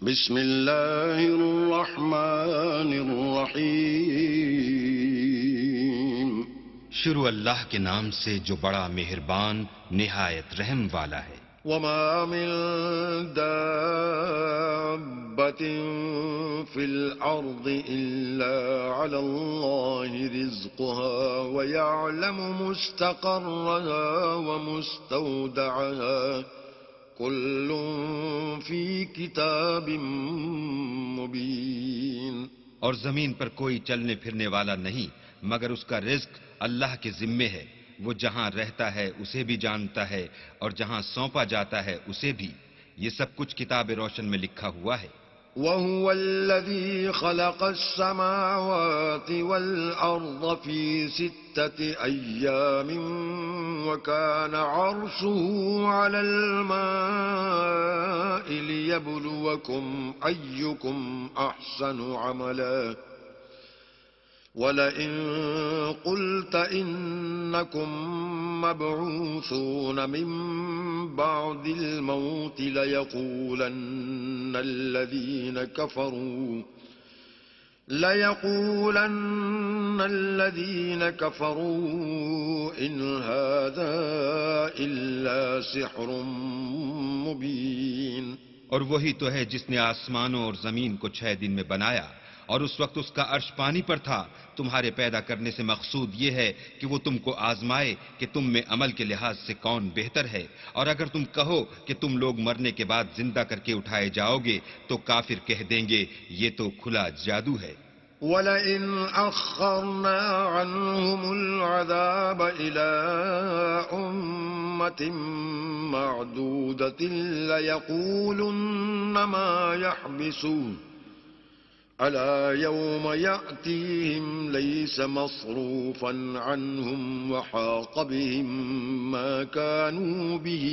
بسم اللہ الرحمن الرحیم. شروع اللہ کے نام سے جو بڑا مہربان نہایت رحم والا ہے. وما من دابة في الأرض إلا على الله رزقها ويعلم مستقرها ومستودعها كل في كتاب مبين. اور زمین پر کوئی چلنے پھرنے والا نہیں مگر اس کا رزق اللہ کے ذمے ہے. وہ جہاں رہتا ہے اسے بھی جانتا ہے اور جہاں سونپا جاتا ہے اسے بھی. یہ سب کچھ کتاب روشن میں لکھا ہوا ہے. وهو الذي خلق السماوات والأرض في 6 أيام وكان عرشه على الماء ليبلوكم أيكم أحسن عملا ولئن قلت إنكم مبعوثون من بعد الموت ليقولن الذين كفروا إن هذا إلا سحر مبين. اور وہی تو ہے جس نے آسمانوں اور زمین کو 6 دن میں بنایا اور اس وقت اس کا عرش پانی پر تھا. تمہارے پیدا کرنے سے مقصود یہ ہے کہ وہ تم کو آزمائے کہ تم میں عمل کے لحاظ سے کون بہتر ہے. اور اگر تم کہو کہ تم لوگ مرنے کے بعد زندہ کر کے اٹھائے جاؤ گے تو کافر کہہ دیں گے یہ تو کھلا جادو ہے. وَلَئِنْ أَخَّرْنَا عَنْهُمُ الْعَذَابَ إِلَىٰ أُمَّةٍ مَّعْدُودَةٍ لَيَقُولُنَّ مَا يَحْبِسُهُ ألا يوم يأتيهم ليس مصروفا عنهم وحاق بهم ما كانوا به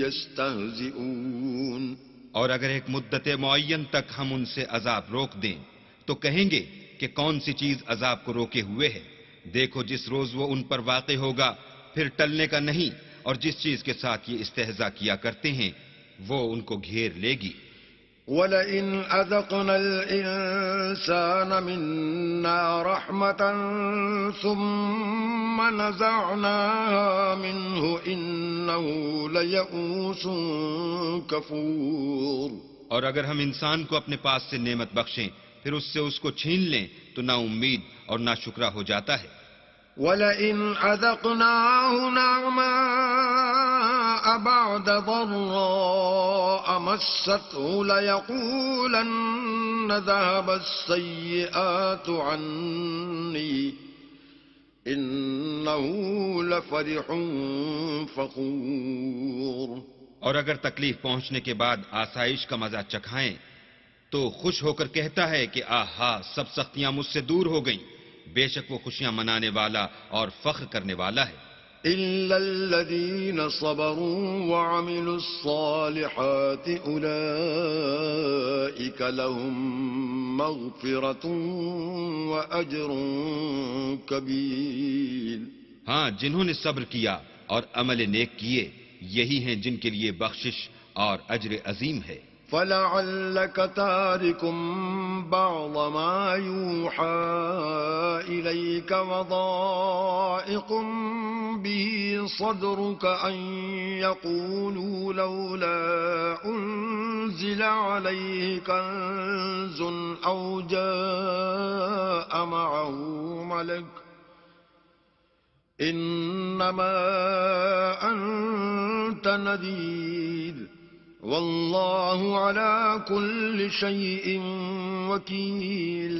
يستهزئون. اور اگر ایک مدت معین تک ہم ان سے عذاب روک دیں تو کہیں گے کہ کون سی چیز عذاب کو روکے ہوئے ہے. دیکھو جس روز وہ ان پر واقع ہوگا پھر ٹلنے کا نہیں. اور جس چیز کے ساتھ یہ استہزاء کیا کرتے ہیں وہ ان کو گھیر لے گی. وَلَئِنْ أَذَقْنَا الْإِنسَانَ مِنَّا رَحْمَةً ثُمَّ نَزَعْنَاهَا مِنْهُ إِنَّهُ لَيَئُوسٌ كَفُورٌ. اور اگر ہم انسان کو اپنے پاس سے نعمت بخشیں پھر اس سے اس کو چھین لیں تو نا امید اور نا شکرا ہو جاتا ہے. وَلَئِنْ أَذَقْنَاهُ نَعْمَاءَ بَعْدَ ضَرَّاءَ مَسَّتْهُ لَيَقُولَنَّ ذَهَبَ السَّيِّئَاتُ عَنِّي إِنَّهُ لَفَرِحٌ فَخُورٌ. اور اگر تکلیف پہنچنے کے بعد آسائش کا مزہ چکھائیں تو خوش ہو کر کہتا ہے کہ آہا سب سختیاں مجھ سے دور ہو گئیں. بے شک وہ خوشیاں منانے والا اور فخر کرنے والا ہے. إِلَّا الَّذِينَ صَبَرُوا وَعَمِلُوا الصَّالِحَاتِ أُولَئِكَ لَهُم مَّغْفِرَةٌ وَأَجْرٌ كَبِيرٌ. ہاں جنہوں نے صبر کیا اور عمل نیک کیے یہی ہیں جن کے لیے بخشش اور اجر عظیم ہے. فَلَعَلَّكَ تَارِكٌ بَعْضَ مَا يُوحَىٰ إِلَيْكَ وَضَائِقٌ بِهِ صَدْرُكَ أَن يَقُولُوا لَوْلَا أُنزِلَ عَلَيْهِ كَنزٌ أَوْ جَاءَ مَعَهُ مَلَكٌ إِنَّمَا أَنتَ نَذِيرٌ واللہ علی کل شیء وکیل.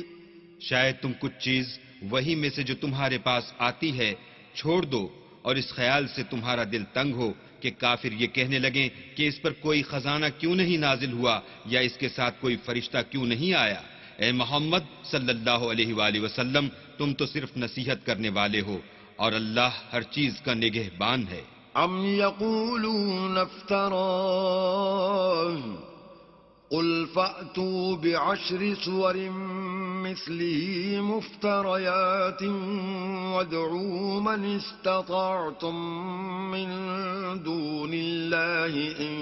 شاید تم کچھ چیز وہی میں سے جو تمہارے پاس آتی ہے چھوڑ دو اور اس خیال سے تمہارا دل تنگ ہو کہ کافر یہ کہنے لگیں کہ اس پر کوئی خزانہ کیوں نہیں نازل ہوا یا اس کے ساتھ کوئی فرشتہ کیوں نہیں آیا. اے محمد صلی اللہ علیہ وآلہ وسلم تم تو صرف نصیحت کرنے والے ہو اور اللہ ہر چیز کا نگہبان ہے. ام یقولون افتراه قل فأتوا بعشر سور مثله مفتريات وادعوا من استطعتم من دون الله إن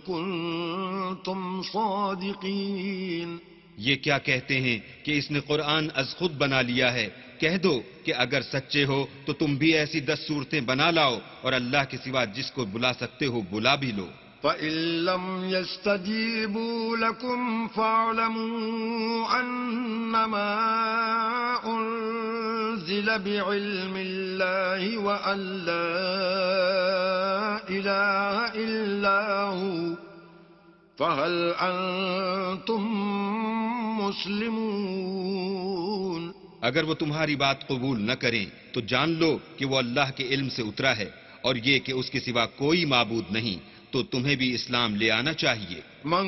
كنتم صادقين. یہ کیا کہتے ہیں کہ اس نے قرآن از خود بنا لیا ہے؟ کہہ دو کہ اگر سچے ہو تو تم بھی ایسی 10 صورتیں بنا لاؤ اور اللہ کے سوا جس کو بلا سکتے ہو بلا بھی لو. فَإِن لَّمْ يَسْتَجِيبُوا لَكُمْ فَاعْلَمُوا أَنَّمَا أُنزِلَ بِعِلْمِ اللَّهِ وَأَن لَّا إِلَٰهَ إِلَّا هُوَ فَهَلْ أَنتُم مُّسْلِمُونَ. اگر وہ تمہاری بات قبول نہ کریں تو جان لو کہ وہ اللہ کے علم سے اترا ہے اور یہ کہ اس کے سوا کوئی معبود نہیں، تو تمہیں بھی اسلام لے آنا چاہیے. من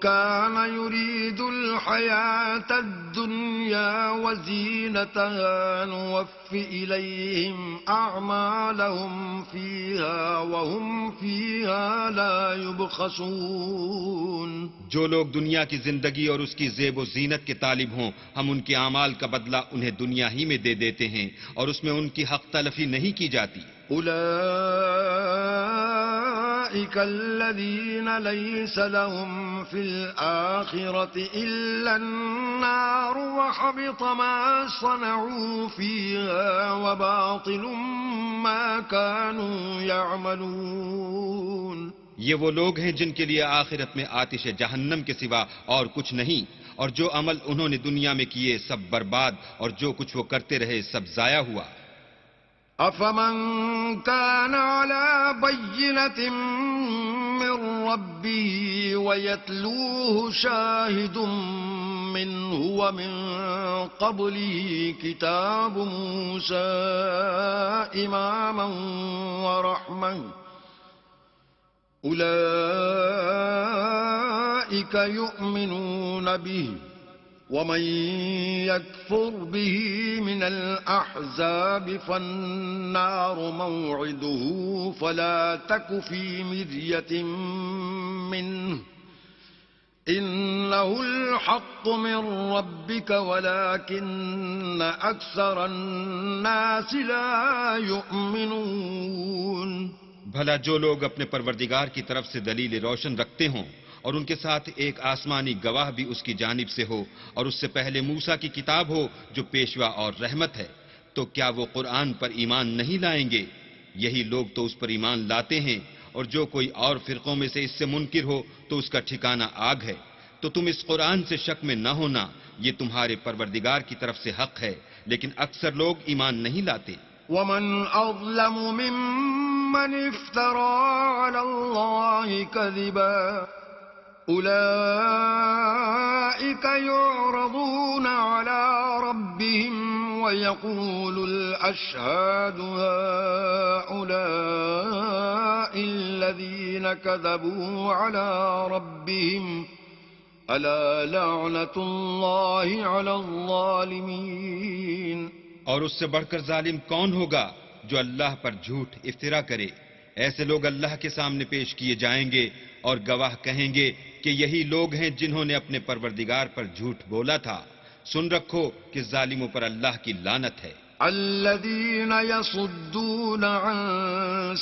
كان يريد الحياة الدنيا وزينتها نوفي إليهم أعمالهم فيها وهم فيها لا يبخسون. جو لوگ دنیا کی زندگی اور اس کی زیب و زینت کے طالب ہوں، ہم ان کے اعمال کا بدلہ انہیں دنیا ہی میں دے دیتے ہیں اور اس میں ان کی حق تلفی نہیں کی جاتی. أولئك الذين ليس لهم في الآخرة إلا النار وحبط ما صنعوا فيها وباطل ما كانوا يعملون. یہ وہ لوگ ہیں جن کے لیے آخرت میں آتش جہنم کے سوا اور کچھ نہیں، اور جو عمل انہوں نے دنیا میں کیے سب برباد، اور جو کچھ وہ کرتے رہے سب ضائع ہوا. أفمن كان على بينة من ربه ويتلوه شاهد منه ومن قبله كتاب موسى إماما ورحمة أولئك يؤمنون به ومن يكفر به من الأحزاب فالنار موعده فلا تك في مرية منه إنه الحق من ربك ولكن أكثر الناس لا يؤمنون. بھلا جو لوگ اپنے پروردگار کی طرف سے دلیل روشن رکھتے ہوں اور ان کے ساتھ ایک آسمانی گواہ بھی اس کی جانب سے ہو اور اس سے پہلے موسیٰ کی کتاب ہو جو پیشوا اور رحمت ہے، تو کیا وہ قرآن پر ایمان نہیں لائیں گے؟ یہی لوگ تو اس پر ایمان لاتے ہیں، اور جو کوئی اور فرقوں میں سے اس سے منکر ہو تو اس کا ٹھکانہ آگ ہے. تو تم اس قرآن سے شک میں نہ ہونا، یہ تمہارے پروردگار کی طرف سے حق ہے، لیکن اکثر لوگ ایمان نہیں لاتے. ومن أظلم ممن افترى على الله كذبا أولئك يعرضون على ربهم ويقول الأشهاد هؤلاء الذين كذبوا على ربهم ألا لعنة الله على الظالمين. اور اس سے بڑھ کر ظالم کون ہوگا جو اللہ پر جھوٹ افترا کرے؟ ایسے لوگ اللہ کے سامنے پیش کیے جائیں گے اور گواہ کہیں گے کہ یہی لوگ ہیں جنہوں نے اپنے پروردگار پر جھوٹ بولا تھا. سن رکھو کہ ظالموں پر اللہ کی لعنت ہے. الذين يصدون عن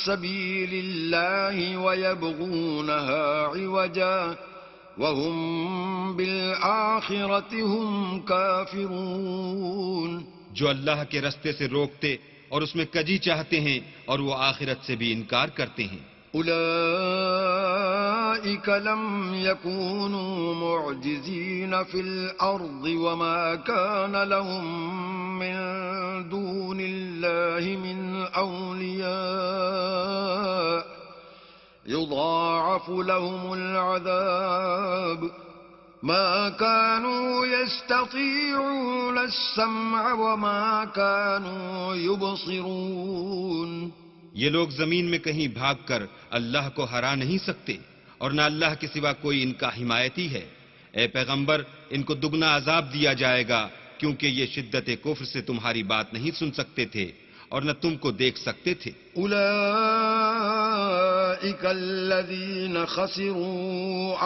سبيل الله ويبغونها عوجا وهم بالآخرة هم كافرون. جو اللہ کے رستے سے روکتے اور اس میں کجی چاہتے ہیں اور وہ آخرت سے بھی انکار کرتے ہیں. أولئك لم يكونوا معجزين في الأرض وما كان لهم من دون الله من أولياء يضاعف لهم العذاب ما كانوا يستطيعون السمع وما كانوا يبصرون. یہ لوگ زمین میں کہیں بھاگ کر اللہ کو ہرا نہیں سکتے اور نہ اللہ کے سوا کوئی ان کا حمایتی ہے. اے پیغمبر، ان کو دگنا عذاب دیا جائے گا کیونکہ یہ شدت کفر سے تمہاری بات نہیں سن سکتے تھے اور نہ تم کو دیکھ سکتے تھے. أولئك الذين خسروا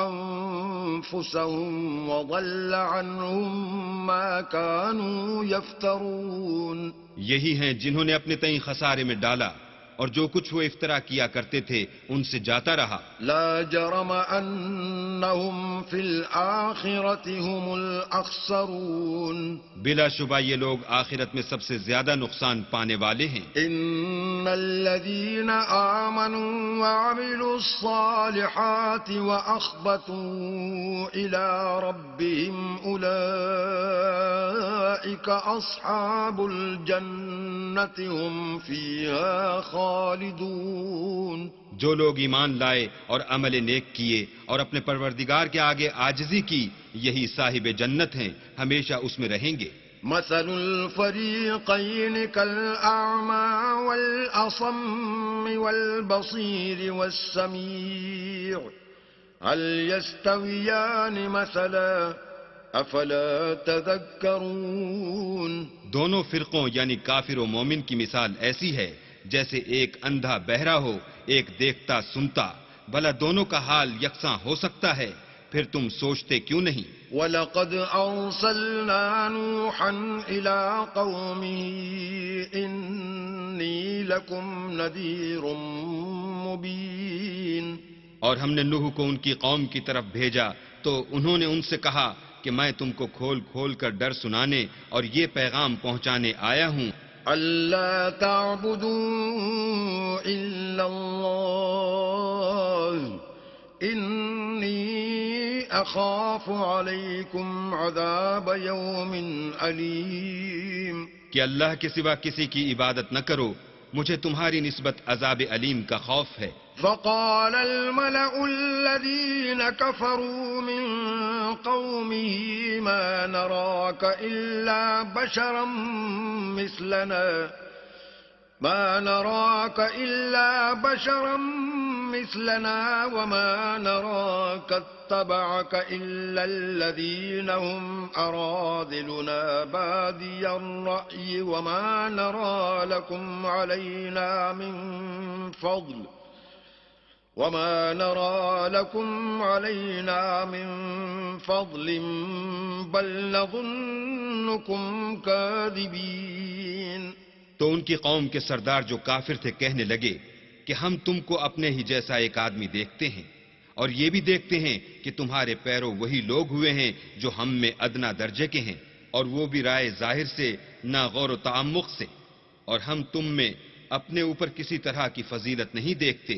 أنفسهم وضل عنهم ما كانوا يفترون. یہی ہیں جنہوں نے اپنے تئیں خسارے میں ڈالا اور جو کچھ وہ افطرا کیا کرتے تھے ان سے جاتا رہا. لا جرم أنهم في الآخرة هم الأخسرون. بلا شبہ یہ لوگ آخرت میں سب سے زیادہ نقصان پانے والے ہیں. إن الذين آمنوا وعملوا الصالحات وأخبتوا إلى ربهم أولئك أصحاب الجنة هم فيها خالدون. جو لوگ ایمان لائے اور عمل نیک کیے اور اپنے پروردگار کے آگے عاجزی کی یہی صاحب جنت ہیں، ہمیشہ اس میں رہیں گے. مثل الفريقين كالأعمى والأصم والبصير والسميع هل يستويان مثلا أفلا تذكرون. دونوں فرقوں یعنی کافر و مومن کی مثال ایسی ہے جیسے ایک اندھا بہرا ہو ایک دیکھتا سنتا. بھلا دونوں کا حال یکساں ہو سکتا ہے؟ پھر تم سوچتے کیوں نہیں؟ وَلَقَدْ أَرْسَلْنَا نُوحًا إِلَىٰ قَوْمِهِ إِنِّي لَكُمْ نَذِيرٌ مُّبِينٌ. اور ہم نے نوح کو ان کی قوم کی طرف بھیجا تو انہوں نے ان سے کہا کہ میں تم کو کھول کھول کر ڈر سنانے اور یہ پیغام پہنچانے آیا ہوں. أَلَّا تَعْبُدُوا إِلَّا اللَّهَ إِنِّي أَخَافُ عَلَيْكُمْ عَذَابَ يَوْمٍ أَلِيمٍ. کہ اللہ کے سوا کسی کی عبادت نہ کرو، مجھے تمہاری نسبت عذاب علیم کا خوف ہے. فقال الملأ الذين كفروا من قومه ما نراك إلا بشرا مثلنا وما نراك اتبعك إلا الذين هم أراذلنا بادي الرأي وما نرى لكم علينا من فضل بل نظنكم كاذبين. تو ان کی قوم کے سردار جو کافر تھے کہنے لگے کہ ہم تم کو اپنے ہی جیسا ایک آدمی دیکھتے ہیں اور یہ بھی دیکھتے ہیں کہ تمہارے پیرو وہی لوگ ہوئے ہیں جو ہم میں ادنا درجے کے ہیں، اور وہ بھی رائے ظاہر سے نہ غور و تعمق سے، اور ہم تم میں اپنے اوپر کسی طرح کی فضیلت نہیں دیکھتے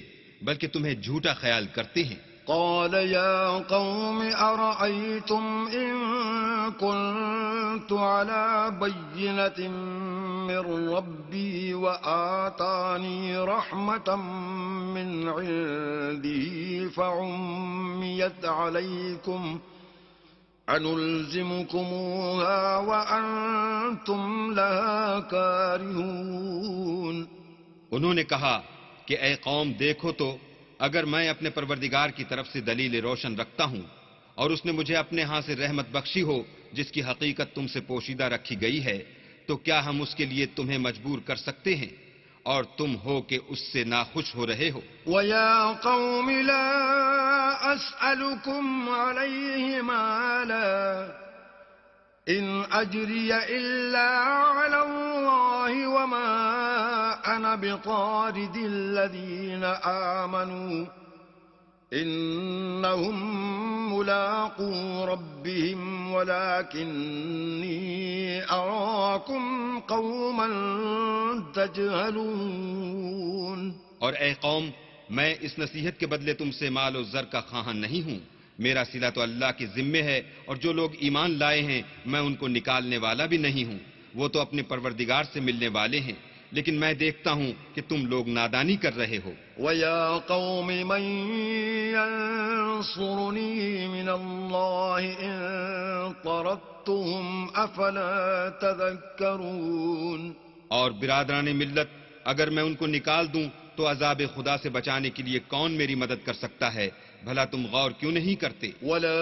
بلکہ تمہیں جھوٹا خیال کرتے ہیں. قال يا قوم أرأيتم إن كنت على بينة من ربي وآتاني رحمة من عنده فعميت عليكم أنلزمكموها وأنتم لها كارهون. انہوں نے کہا کہ اے قوم دیکھو تو اگر میں اپنے پروردگار کی طرف سے دلیل روشن رکھتا ہوں اور اس نے مجھے اپنے ہاں سے رحمت بخشی ہو جس کی حقیقت تم سے پوشیدہ رکھی گئی ہے، تو کیا ہم اس کے لیے تمہیں مجبور کر سکتے ہیں اور تم ہو کہ اس سے ناخوش ہو رہے ہو؟ وَيَا قَوْمِ لَا أَسْأَلُكُمْ عَلَيْهِ مَالًا إِنْ أَجْرِيَ إِلَّا عَلَى اللَّهِ وَمَا أَنَا بِطَارِدِ الَّذِينَ آمَنُوا إِنَّهُمْ مُلَاقُو رَبِّهِمْ وَلَكِنِّي أَرَاكُمْ قَوْمًا تَجْهَلُونَ. اور اے قوم، میں اس نصیحت کے بدلے تم سے مال و زر کا خواہاں نہیں ہوں. میرا صلہ تو اللہ کے ذمے ہے، اور جو لوگ ایمان لائے ہیں میں ان کو نکالنے والا بھی نہیں ہوں. وہ تو اپنے پروردگار سے ملنے والے ہیں، لیکن میں دیکھتا ہوں کہ تم لوگ نادانی کر رہے ہو. وَيَا قَوْمِ مَن يَنصُرُنِي مِنَ اللَّهِ إِن طَرَدتُّهُمْ أَفَلَا تَذَكَّرُونَ. اور برادران ملت، اگر میں ان کو نکال دوں تو عذاب خدا سے بچانے کے لیے کون میری مدد کر سکتا ہے؟ بھلا تم غور کیوں نہیں کرتے؟ ولا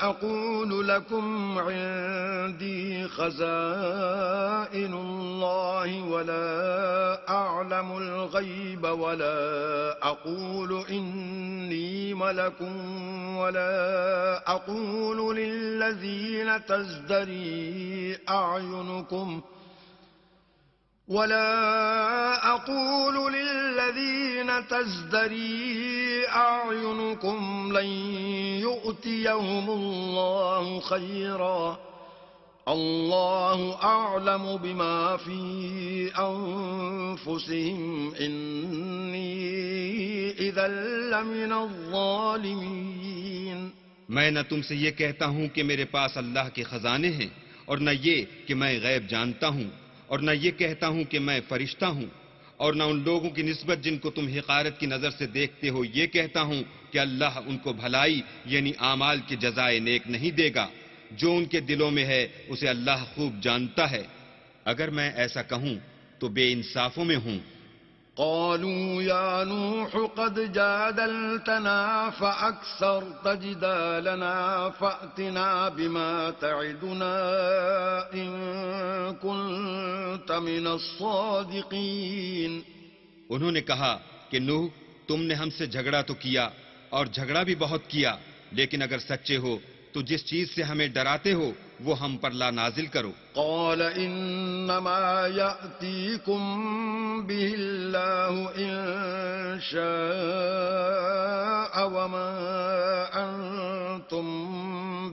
أقول لكم عندي خزائن الله ولا أعلم الغيب ولا أقول إني ملك ولا أقول للذين تزدري أعينكم لن يؤتيهم الله خيرا الله أعلم بما في أنفسهم إني إذا لمن الظالمين. میں نہ تم سے یہ کہتا ہوں کہ میرے پاس اللہ کے خزانے ہیں، اور نہ یہ کہ میں غیب جانتا ہوں، اور نہ یہ کہتا ہوں کہ میں فرشتہ ہوں، اور نہ ان لوگوں کی نسبت جن کو تم حقارت کی نظر سے دیکھتے ہو یہ کہتا ہوں کہ اللہ ان کو بھلائی یعنی اعمال کی جزائے نیک نہیں دے گا. جو ان کے دلوں میں ہے اسے اللہ خوب جانتا ہے. اگر میں ایسا کہوں تو بے انصافوں میں ہوں. قالوا يا نوح قد جادلتنا فأكثرت جدالنا فأتنا بما تعدنا إن كنت من الصادقين. انہوں نے کہا کہ نوح تم نے ہم سے جھگڑا تو کیا اور جھگڑا بھی بہت کیا، لیکن اگر سچے ہو تو جس چیز سے ہمیں ڈراتے ہو وہ ہم پر لا نازل کرو. قال انما يأتيكم به الله ان شاء وما انتم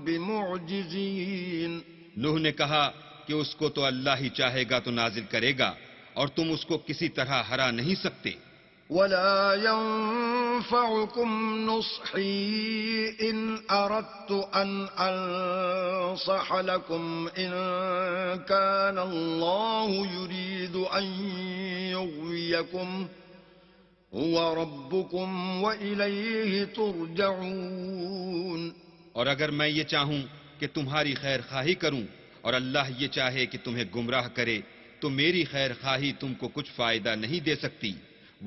بمعجزين. نوح نے کہا کہ اس کو تو اللہ ہی چاہے گا تو نازل کرے گا، اور تم اس کو کسی طرح ہرا نہیں سکتے. ولا ينفعكم نصحي إن أردت أن أنصح لكم إن كان الله يريد أن يغويكم هو ربكم وإليه ترجعون. اور اگر میں یہ چاہوں کہ تمہاری خیر خواہی کروں اور اللہ یہ چاہے کہ تمہیں گمراہ کرے تو میری خیر خواہی تم کو کچھ فائدہ نہیں دے سکتی.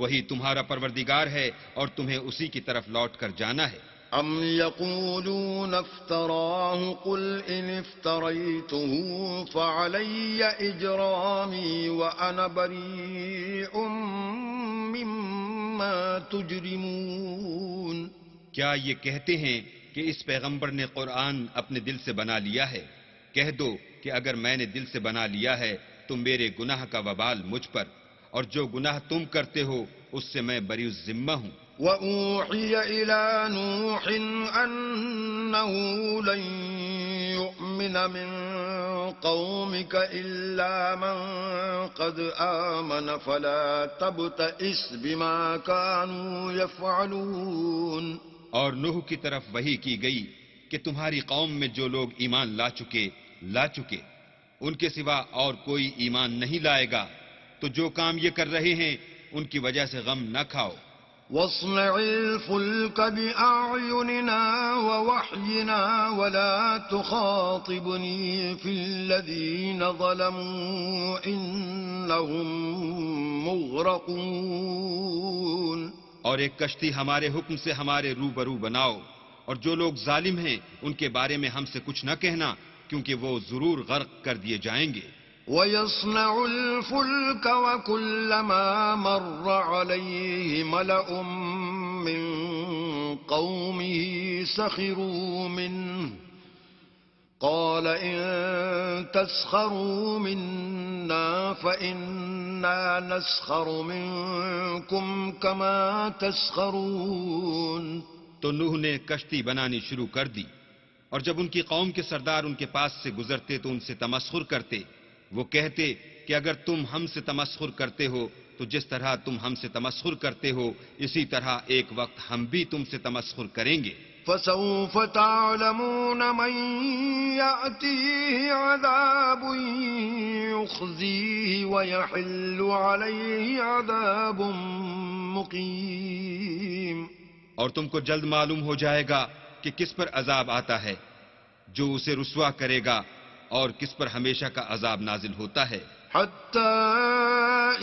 وہی تمہارا پروردگار ہے اور تمہیں اسی کی طرف لوٹ کر جانا ہے. ام يقولون افتراه قل ان افتريته فعلي اجرامي وانا بريء مما تجرمون. کیا یہ کہتے ہیں کہ اس پیغمبر نے قرآن اپنے دل سے بنا لیا ہے؟ کہہ دو کہ اگر میں نے دل سے بنا لیا ہے تو میرے گناہ کا وبال مجھ پر، اور جو گناہ تم کرتے ہو اس سے میں بری الذمہ ہوں. وَأُوحِيَ إِلَى نُوحٍ أَنَّهُ لَن يُؤْمِنَ مِن قَوْمِكَ إِلَّا مَن قَدْ آمَنَ فَلَا تَبْتَئِسْ بِمَا كَانُوا يَفْعَلُونَ. اور نوح کی طرف وحی کی گئی کہ تمہاری قوم میں جو لوگ ایمان لا چکے ان کے سوا اور کوئی ایمان نہیں لائے گا، تو جو کام یہ کر رہے ہیں ان کی وجہ سے غم نہ کھاؤ. وَاصْنَعِ الْفُلْكَ بِأَعْيُنِنَا وَوَحْيِنَا وَلَا تُخَاطِبْنِي فِي الَّذِينَ ظَلَمُوا إِنَّهُمْ مُغْرَقُونَ. اور ایک کشتی ہمارے حکم سے ہمارے روبرو بناؤ، اور جو لوگ ظالم ہیں ان کے بارے میں ہم سے کچھ نہ کہنا، کیونکہ وہ ضرور غرق کر دیے جائیں گے. وَيَصْنَعُ الْفُلْكَ وَكُلَّمَا مَرَّ عَلَيْهِ مَلَأٌ مِّن قَوْمِهِ سَخِرُوا مِنْهُ قَالَ إِن تَسْخَرُوا مِنَّا فَإِنَّا نَسْخَرُ مِنكُمْ كَمَا تَسْخَرُونَ. تو نوح نے کشتی بنانی شروع کر دی، اور جب ان کی قوم کے سردار ان کے پاس سے گزرتے تو ان سے تمسخر کرتے. وہ کہتے کہ اگر تم ہم سے تمسخر کرتے ہو تو جس طرح تم ہم سے تمسخر کرتے ہو اسی طرح ایک وقت ہم بھی تم سے تمسخر کریں گے. فَسَوْفَ تَعْلَمُونَ مَن يَأْتِيهِ عَذَابٌ يُخْزِيهِ وَيَحِلُّ عَلَيْهِ عَذَابٌ مُقِيمٌ. اور تم کو جلد معلوم ہو جائے گا کہ کس پر عذاب آتا ہے جو اسے رسوا کرے گا اور کس پر ہمیشہ کا عذاب نازل ہوتا ہے. حَتَّى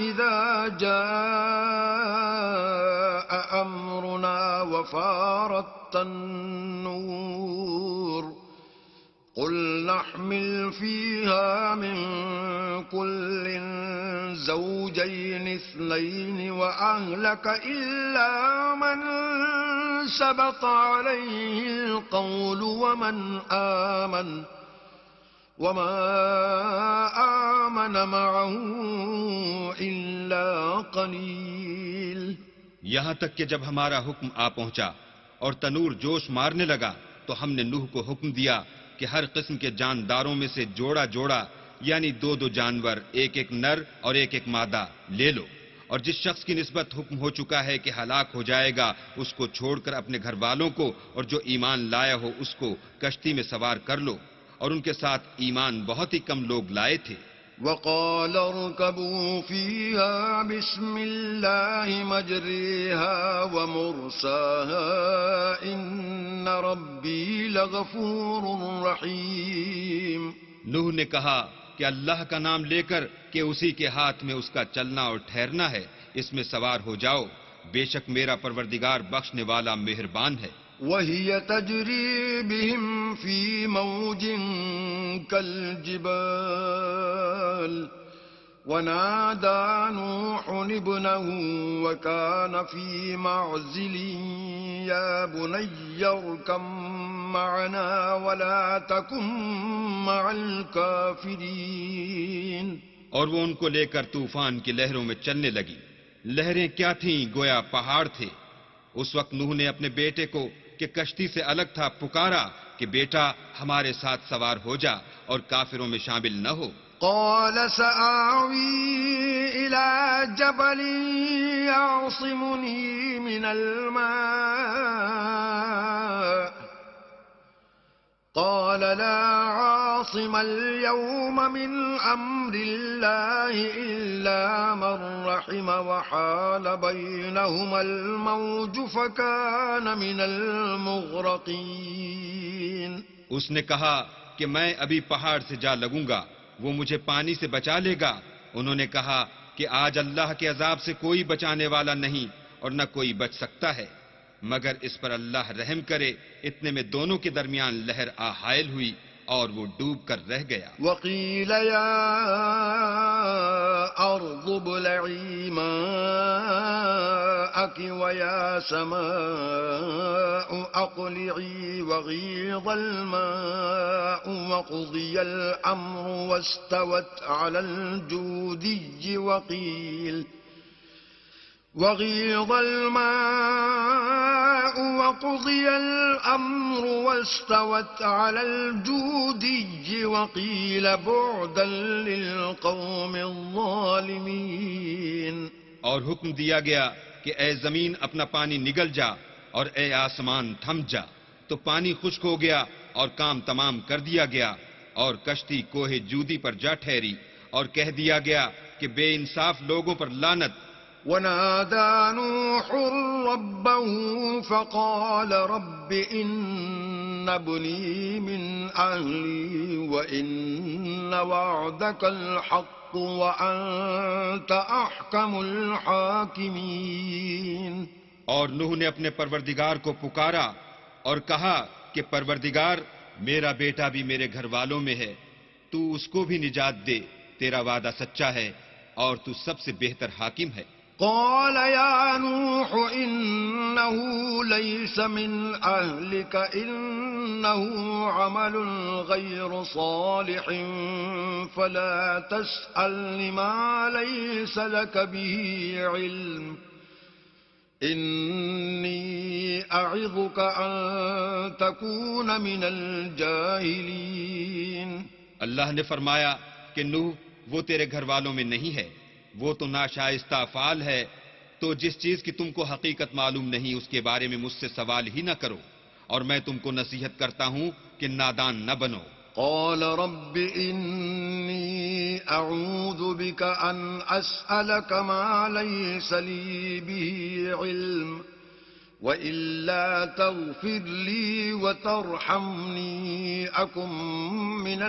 إِذَا جَاءَ أَمْرُنَا وفار التنور قل نحمل فيها من كل زوجين اثنين وأهلك إلا من سبق عليه القول وما آمن معه إلا قليل. یہاں تک کہ جب ہمارا حکم آ پہنچا اور تنور جوش مارنے لگا تو ہم نے نوح کو حکم دیا کہ ہر قسم کے جانداروں میں سے جوڑا جوڑا یعنی دو دو جانور، ایک ایک نر اور ایک ایک مادہ لے لو، اور جس شخص کی نسبت حکم ہو چکا ہے کہ ہلاک ہو جائے گا اس کو چھوڑ کر اپنے گھر والوں کو اور جو ایمان لایا ہو اس کو کشتی میں سوار کر لو. اور ان کے ساتھ ایمان بہت ہی کم لوگ لائے تھے. وقال اركبوا فيها بسم الله مجريها ومرساها إن ربي لغفور رحيم. نوح نے کہا کہ اللہ کا نام لے کر کہ اسی کے ہاتھ میں اس کا چلنا اور ٹھہرنا ہے، اس میں سوار ہو جاؤ، بے شک میرا پروردگار بخشنے والا مہربان ہے. وهي تجري بهم في موج كالجبال ونادى نوح ابنه وكان في معزل يا بني اركب معنا ولا تكن مع الكافرين. اور وہ ان کو لے کر طوفان کی لہروں میں چلنے لگی. لہریں کیا تھیں؟ گویا پہاڑ تھے. اس وقت نوح نے اپنے بیٹے کو کہ کشتی سے الگ تھا پکارا کہ بیٹا ہمارے ساتھ سوار ہو جا اور کافروں میں شامل نہ ہو. قال سآوي إلى جبل يعصمني من الماء قال لا عاصم اليوم من أمر الله إلا من رحم وحال بينهما الموج فكان من المغرقين. اس نے کہا کہ میں ابھی پہاڑ سے جا لگوں گا، وہ مجھے پانی سے بچا لے گا. انہوں نے کہا کہ آج اللہ کے عذاب سے کوئی بچانے والا نہیں اور نہ کوئی بچ سکتا ہے مگر اس پر اللہ رحم کرے. اتنے میں دونوں کے درمیان لہر حائل ہوئی اور وہ ڈوب کر رہ گیا. وقیل یا ارض ابلعی ماءک ویا سماء اقلعی وغیض الماء وقضی الامر واستوت علی الجودی وغيض الماء وقضي الأمر واستوت على الجودي وقيل بعدا للقوم الظالمين. اور حکم دیا گیا کہ اے زمین اپنا پانی نگل جا اور اے آسمان تھم جا. تو پانی خشک ہو گیا اور کام تمام کر دیا گیا اور کشتی کوہ جودی پر جا ٹھہری اور کہہ دیا گیا کہ بے انصاف لوگوں پر لعنت. ونادى نوح ربه فقال رب إن ابني من أهلي وإن وعدك الحق وأنت أحكم الحاكمين. اور نوح نے اپنے پروردگار کو پکارا اور کہا کہ پروردگار میرا بیٹا بھی میرے گھر والوں میں ہے، تو اس کو بھی نجات دے، تیرا وعدہ سچا ہے اور تو سب سے بہتر حاکم ہے. قال يا نوح إنه ليس من أهلك إنه عمل غير صالح فلا تسأل ما ليس لك به علم إني أعظك أن تكون من الجاهلين. اللہ نے فرمایا کہ نوح وہ تیرے گھر والوں میں نہیں ہے، وہ تو ناشائستہ افعال ہے، تو جس چیز کی تم کو حقیقت معلوم نہیں اس کے بارے میں مجھ سے سوال ہی نہ کرو، اور میں تم کو نصیحت کرتا ہوں کہ نادان نہ بنو. قال رب إني أعوذ بك أن أسألك ما ليس لي به علم وإلا تغفر لي وترحمني أكن من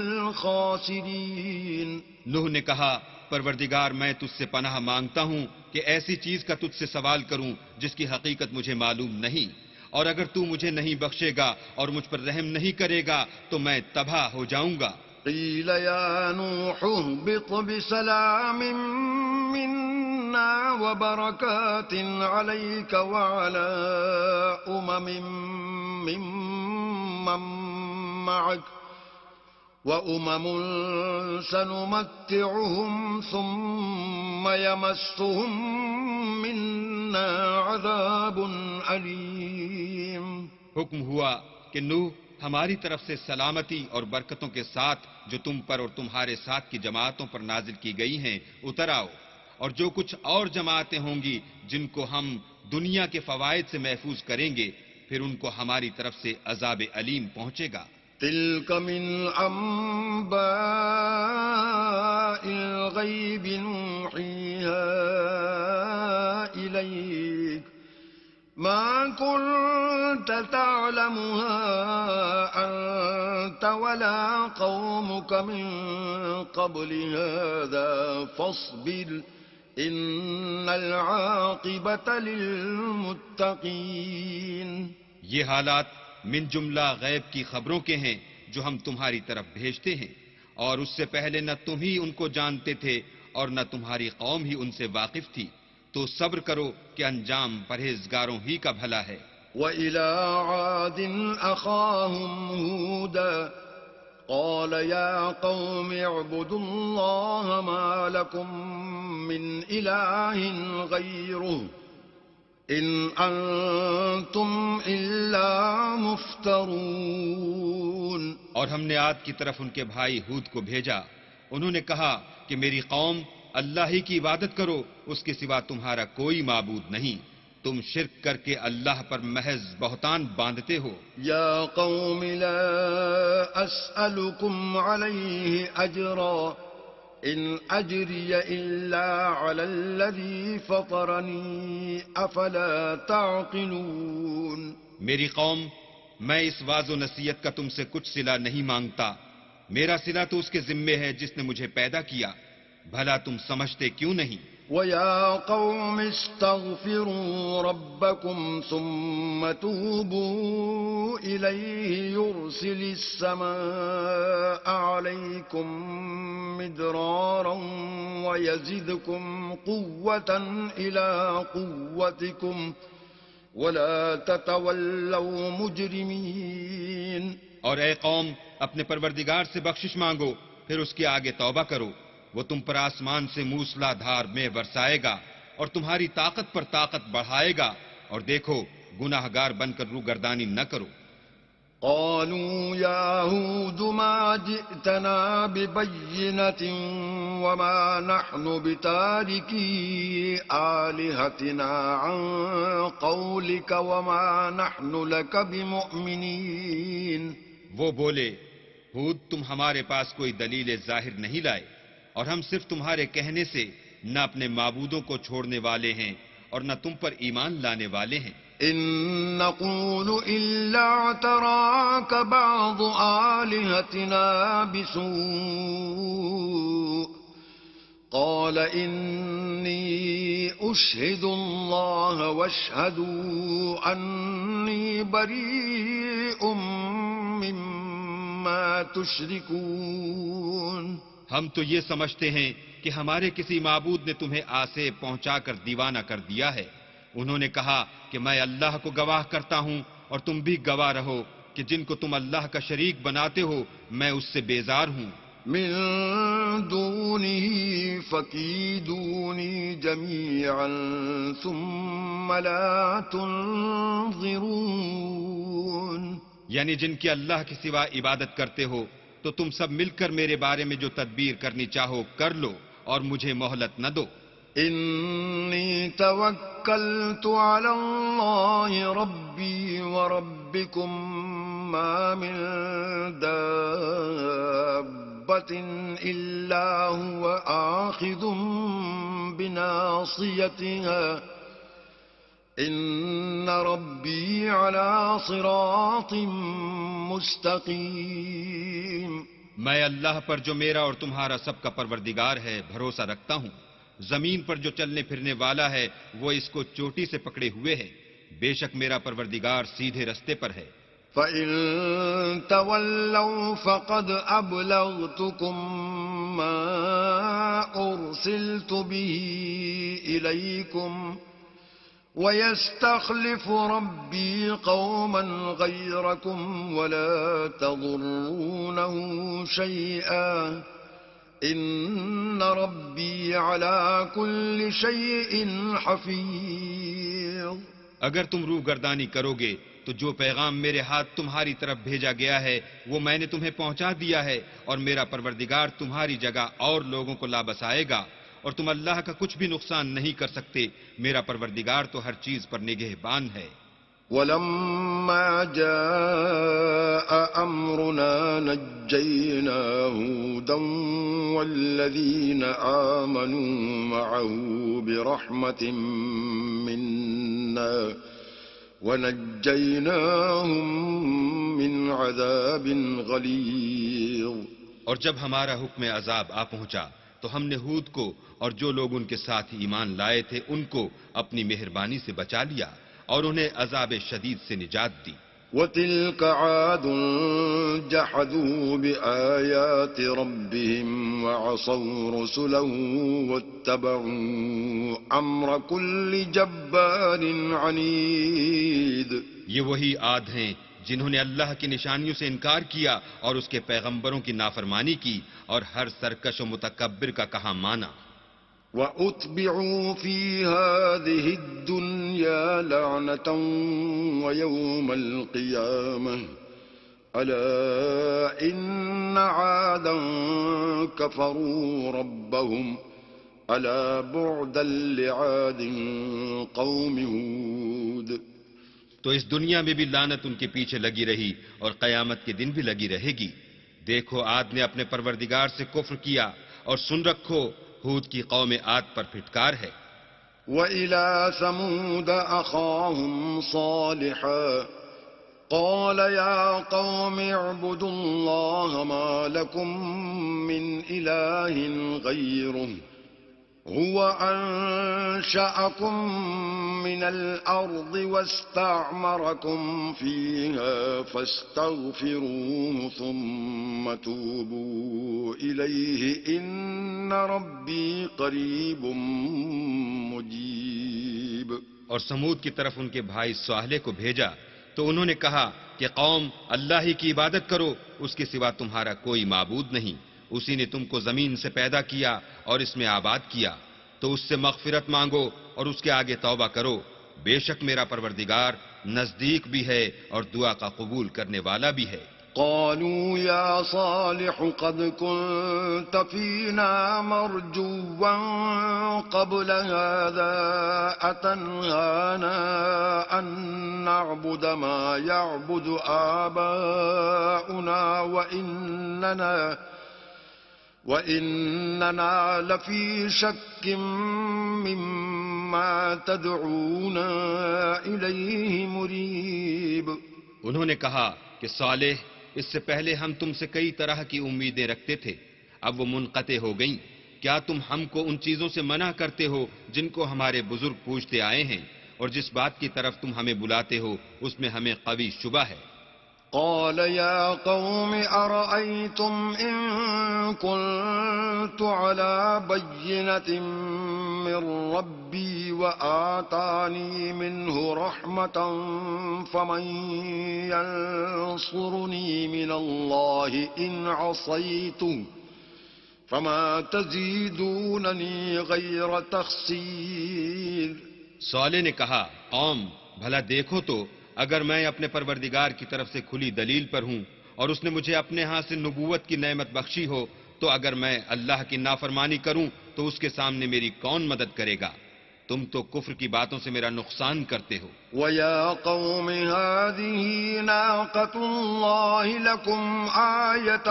الخاسرين. نوح نے کہا پروردگار میں تجھ سے پناہ مانگتا ہوں کہ ایسی چیز کا تجھ سے سوال کروں جس کی حقیقت مجھے معلوم نہیں، اور اگر تو مجھے نہیں بخشے گا اور مجھ پر رحم نہیں کرے گا تو میں تباہ ہو جاؤں گا۔ قيل يا نوح اهبط بسلام منا وبركات عليك وعلى ممن معك وأمم سنمتعهم ثم يمسهم منا عذاب أليم۔ حکم ہوا کہ نوح ہماری طرف سے سلامتی اور برکتوں کے ساتھ جو تم پر اور تمہارے ساتھ کی جماعتوں پر نازل کی گئی ہیں اتر آؤ، اور جو کچھ اور جماعتیں ہوں گی جن کو ہم دنیا کے فوائد سے محفوظ کریں گے پھر ان کو ہماری طرف سے عذاب علیم پہنچے گا۔ تلك من أنباء الغيب نوحيها إليك ما كنت تعلمها أنت ولا قومك من قبل هذا فاصبر إن العاقبة للمتقين۔ یہ حالات من جملہ غیب کی خبروں کے ہیں جو ہم تمہاری طرف بھیجتے ہیں، اور اس سے پہلے نہ تم ہی ان کو جانتے تھے اور نہ تمہاری قوم ہی ان سے واقف تھی، تو صبر کرو کہ انجام پرہیزگاروں ہی کا بھلا ہے۔ وَإِلَىٰ عَادٍ أَخَاهُمْ هُودًا قَالَ يَا قَوْمِ اعْبُدُوا اللَّهَ مَا لَكُم مِّنْ إِلَٰهٍ غَيْرُهُ إِنْ أَنتُمْ إِلَّا مُفْتَرُونَ۔ اور ہم نے عاد کی طرف ان کے بھائی ہود کو بھیجا، انہوں نے کہا کہ میری قوم اللہ ہی کی عبادت کرو، اس کے سوا تمہارا کوئی معبود نہیں، تم شرک کر کے اللہ پر محض بہتان باندھتے ہو۔ یا قوم لا اسألكم علیہ اجرا ان اجری الا علی الذی فطرنی افلا تعقلون۔ میری قوم، میں اس واعظ و نصیحت کا تم سے کچھ صلہ نہیں مانگتا، میرا صلہ تو اس کے ذمے ہے جس نے مجھے پیدا کیا، بھلا تم سمجھتے کیوں نہیں؟ وَيَا قَوْمِ اسْتَغْفِرُوا رَبَّكُمْ ثُمَّ تُوبُوا إِلَيْهِ يُرْسِلِ السَّمَاءَ عَلَيْكُمْ مِدْرَارًا وَيَزِدْكُمْ قُوَّةً إِلَىٰ قُوَّتِكُمْ وَلَا تَتَوَلَّوْا مُجْرِمِينَ۔ اور اے قوم، اپنے پروردگار سے بخشش مانگو، پھر اس کے آگے توبہ کرو، وہ تم پر آسمان سے موسلا دھار میں برسائے گا اور تمہاری طاقت پر طاقت بڑھائے گا، اور دیکھو گناہ گار بن کر روگردانی نہ کرو۔ قالوا يا هود ما جئتنا ببينة وما نحن بتاركي آلهتنا عن قولك وما نحن لك بمؤمنين۔ وہ بولے، ہود تم ہمارے پاس کوئی دلیل ظاہر نہیں لائے، اور ہم صرف تمہارے کہنے سے نہ اپنے معبودوں کو چھوڑنے والے ہیں اور نہ تم پر ایمان لانے والے ہیں۔ ان نقول الا اعتراك بعض آلهتنا بسوء قال اني اشهد الله واشهدوا اني بريء مما تشركون۔ ہم تو یہ سمجھتے ہیں کہ ہمارے کسی معبود نے تمہیں آسے پہنچا کر دیوانہ کر دیا ہے۔ انہوں نے کہا کہ میں اللہ کو گواہ کرتا ہوں اور تم بھی گواہ رہو کہ جن کو تم اللہ کا شریک بناتے ہو میں اس سے بیزار ہوں۔ من دونه فكيدوني جميعا ثم لا تنظرون۔ یعنی جن کی اللہ کے سوا عبادت کرتے ہو تو تم سب مل کر میرے بارے میں جو تدبیر کرنی چاہو کر لو اور مجھے مہلت نہ دو۔ انی توکلت علی اللہ ربی وربکم ما من دابۃ الا هو آخذ بناصیتها ان ربی علی صراط مستقیم۔ میں اللہ پر جو میرا اور تمہارا سب کا پروردگار ہے بھروسہ رکھتا ہوں، زمین پر جو چلنے پھرنے والا ہے وہ اس کو چوٹی سے پکڑے ہوئے ہے، بے شک میرا پروردگار سیدھے رستے پر ہے۔ فَإِن تَوَلَّوْا فَقَدْ أَبْلَغْتُكُم مَّا أُرْسِلْتُ بِهِ إِلَيْكُمْ وَيَسْتَخْلِفُ رَبِّي قَوْمًا غَيْرَكُمْ وَلَا تَضُرُّونَهُ شَيْئًا إِنَّ رَبِّي عَلَى كُلِّ شَيْءٍ حَفِيظٌ۔ اگر تم روگردانی کرو گے تو جو پیغام میرے ہاتھ تمہاری طرف بھیجا گیا ہے وہ میں نے تمہیں پہنچا دیا ہے، اور میرا پروردگار تمہاری جگہ اور لوگوں کو لا بسائے گا، اور تم اللہ کا کچھ بھی نقصان نہیں کر سکتے۔ میرا پروردگار تو ہر چیز پر نگہبان ہے۔ وَلَمَّا جَاءَ أَمْرُنَا نَجَّيْنَا هُودًا وَالَّذِينَ آمَنُوا مَعَهُ بِرَحْمَةٍ مِّنَّا وَنَجَّيْنَاهُمْ مِنْ عَذَابٍ غَلِيظٍ۔ اور جب ہمارا حکم عذاب آ پہنچا تو ہم نے ہود کو اور جو لوگ ان کے ساتھ ایمان لائے تھے ان کو اپنی مہربانی سے بچا لیا اور انہیں عذاب شدید سے نجات دی۔ وَتِلْكَ عَادٌ جَحَدُوا بِآيَاتِ رَبِّهِمْ وَعَصَوْا رُسُلَهُ وَاتَّبَعُوا أَمْرَ كُلِّ جَبَّارٍ عَنِيدٍ۔ یہ وہی عاد ہیں جنہوں نے اللہ کی نشانیوں سے انکار کیا اور اس کے پیغمبروں کی نافرمانی کی اور ہر سرکش و متکبر کا کہا مانا۔ وَأُتْبِعُوا فِي هَٰذِهِ الدُّنْيَا لَعْنَةً وَيَوْمَ الْقِيَامَةِ أَلَا إِنَّ عَادًا كَفَرُوا رَبَّهُمْ أَلَا بُعْدًا لِعَادٍ قَوْمِ هُودٍ۔ تو اس دنیا میں بھی لعنت ان کے پیچھے لگی رہی اور قیامت کے دن بھی لگی رہے گی۔ دیکھو عاد نے اپنے پروردگار سے کفر کیا، اور سن رکھو ہود کی قوم عاد پر پھٹکار ہے۔ وَإِلَىٰ ثَمُودَ أَخَاهُمْ صَالِحًا قَالَ يَا قَوْمِ اعْبُدُوا اللَّهَ مَا لَكُم مِّنْ إِلَٰهٍ غَيْرُهُ هُوَ أَنشَأَكُم مِّنَ الْأَرْضِ وَاسْتَعْمَرَكُمْ فِيهَا فَاسْتَغْفِرُوهُ ثُمَّ تُوبُوا إِلَيْهِ إِنَّ رَبِّي قَرِيبٌ مُّجِيبٌ۔ اور سمود کی طرف ان کے بھائی صالح کو بھیجا تو انہوں نے کہا کہ قوم اللہ ہی کی عبادت کرو، اس کے سوا تمہارا کوئی معبود نہیں، اسی نے تم کو زمین سے پیدا کیا اور اس میں آباد کیا، تو اس سے مغفرت مانگو اور اس کے آگے توبہ کرو، بے شک میرا پروردگار نزدیک بھی ہے اور دعا کا قبول کرنے والا بھی ہے۔ قالوا يا صالح قد كنت فينا مرجوا قبل هذا أتنهانا أن نعبد ما يعبد آباؤنا وإننا لفي شك مما تدعونا إليه مريب۔ انہوں نے کہا کہ صالح اس سے پہلے ہم تم سے کئی طرح کی امیدیں رکھتے تھے، اب وہ منقطع ہو گئیں۔ کیا تم ہم کو ان چیزوں سے منع کرتے ہو جن کو ہمارے بزرگ پوچھتے آئے ہیں، اور جس بات کی طرف تم ہمیں بلاتے ہو اس میں ہمیں قوی شبہ ہے۔ قال يا قوم أرأيتم إن كنت على بينة من ربي وآتاني منه رحمة فمن ينصرني من الله إن عصيته فما تزيدونني غير تخسير۔ صالح نے کہا قوم بھلا دیکھو تو اگر میں اپنے پروردگار کی طرف سے کھلی دلیل پر ہوں اور اس نے مجھے اپنے ہاں سے نبوت کی نعمت بخشی ہو، تو اگر میں اللہ کی نافرمانی کروں تو اس کے سامنے میری کون مدد کرے گا؟ تم تو کفر کی باتوں سے میرا نقصان کرتے ہو۔ وَيَا قَوْمِ هَٰذِهِ نَاقَةُ اللَّهِ لَكُمْ آيَةً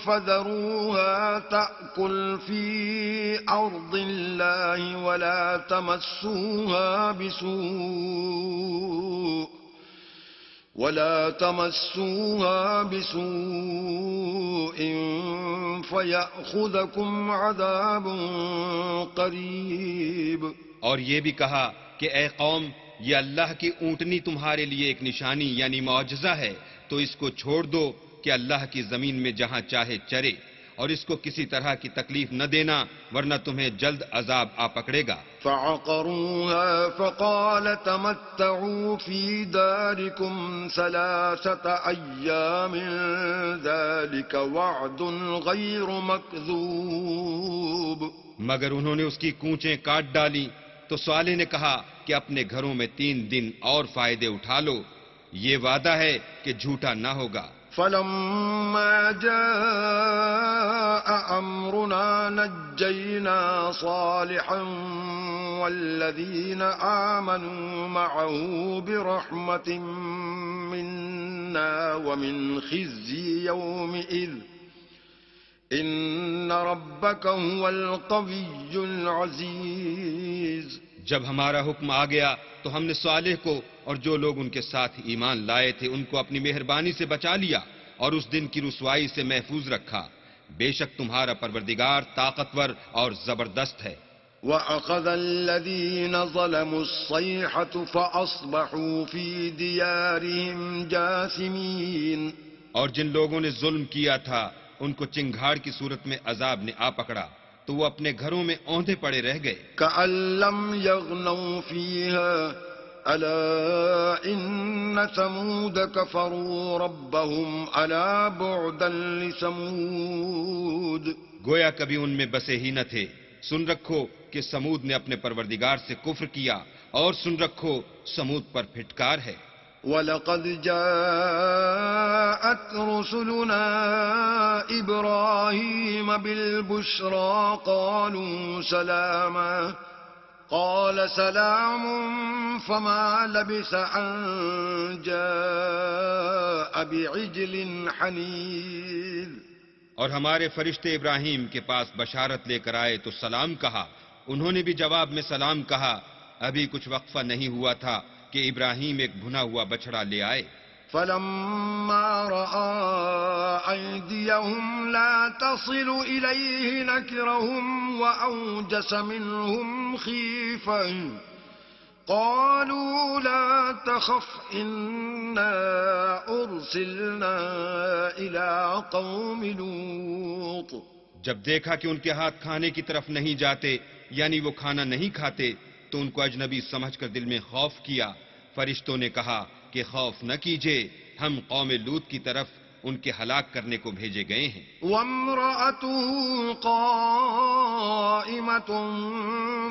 فَذَرُوهَا تَأْكُلْ فِي أَرْضِ اللَّهِ وَلَا تَمَسُّوهَا بِسُوءٍ فَيَأْخُذَكُمْ عَذَابٌ قَرِيبٌ۔ اور یہ بھی کہا کہ اے قوم یہ اللہ کی اونٹنی تمہارے لیے ایک نشانی یعنی معجزہ ہے، تو اس کو چھوڑ دو کہ اللہ کی زمین میں جہاں چاہے چرے، اور اس کو کسی طرح کی تکلیف نہ دینا ورنہ تمہیں جلد عذاب آ پکڑے گا۔ فعقروها فقال تمتعوا في داركم 3 أيام ذلك وعد غير مكذوب۔ مگر انہوں نے اس کی کونچیں کاٹ ڈالی تو صالح نے کہا کہ اپنے گھروں میں 3 دن اور فائدے اٹھا لو، یہ وعدہ ہے کہ جھوٹا نہ ہوگا۔ فلما جاء أمرنا نجينا صالحا والذين آمنوا معه برحمة منا ومن خزي يومئذ إن ربك هو القوي العزيز۔ جب ہمارا حکم آ گیا تو ہم نے صالح کو اور جو لوگ ان کے ساتھ ایمان لائے تھے ان کو اپنی مہربانی سے بچا لیا اور اس دن کی رسوائی سے محفوظ رکھا۔ بے شک تمہارا پروردگار طاقتور اور زبردست ہے۔ وَأَخَذَ الَّذِينَ ظَلَمُوا الصَّيْحَةُ فَأَصْبَحُوا فِي دِيَارِهِمْ جَاثِمِينَ۔ اور جن لوگوں نے ظلم کیا تھا ان کو چنگھاڑ کی صورت میں عذاب نے آ پکڑا تو وہ اپنے گھروں میں اوندھے پڑے رہ گئے۔ كَأَن لَّمْ يَغْنَوْا فِيهَا أَلَا إِنَّ ثَمُودَ كَفَرُوا رَبَّهُمْ أَلَا بُعْدًا لِّثَمُودَ۔ گویا کبھی ان میں بسے ہی نہ تھے۔ سن رکھو کہ سمود نے اپنے پروردگار سے کفر کیا، اور سن رکھو سمود پر پھٹکار ہے۔ وَلَقَدْ جَاءَتْ رُسُلُنَا إِبْرَاهِيمَ بِالْبُشْرَىٰ قَالُوا سَلَامًا قَالَ سَلَامٌ فَمَا لَبِثَ أَن جَاءَ بِعِجْلٍ حَنِيذٍ۔ اور ہمارے فرشتے ابراہیم کے پاس بشارت لے کر آئے تو سلام کہا، انہوں نے بھی جواب میں سلام کہا۔ ابھی کچھ وقفہ نہیں ہوا تھا کہ ابراہیم ایک بھنا ہوا بچڑا لے آئے۔ فَلَمَّا رَأَىٰ أَيْدِيَهُمْ لَا تَصِلُ إِلَيْهِ نَكِرَهُمْ وَأَوْجَسَ مِنْهُمْ خِيفَةً قَالُوا لَا تَخَفْ إِنَّا أُرْسِلْنَا إِلَىٰ قَوْمِ لُوطٍ۔ جب دیکھا کہ ان کے ہاتھ کھانے کی طرف نہیں جاتے یعنی وہ کھانا نہیں کھاتے تو ان کو اجنبی سمجھ کر دل میں خوف کیا۔ فرشتوں نے کہا کہ خوف نہ کیجیے، ہم قوم لوط کی طرف ان کے ہلاک کرنے کو بھیجے گئے ہیں۔ وَامْرَأَتُهُ قَائِمَةٌ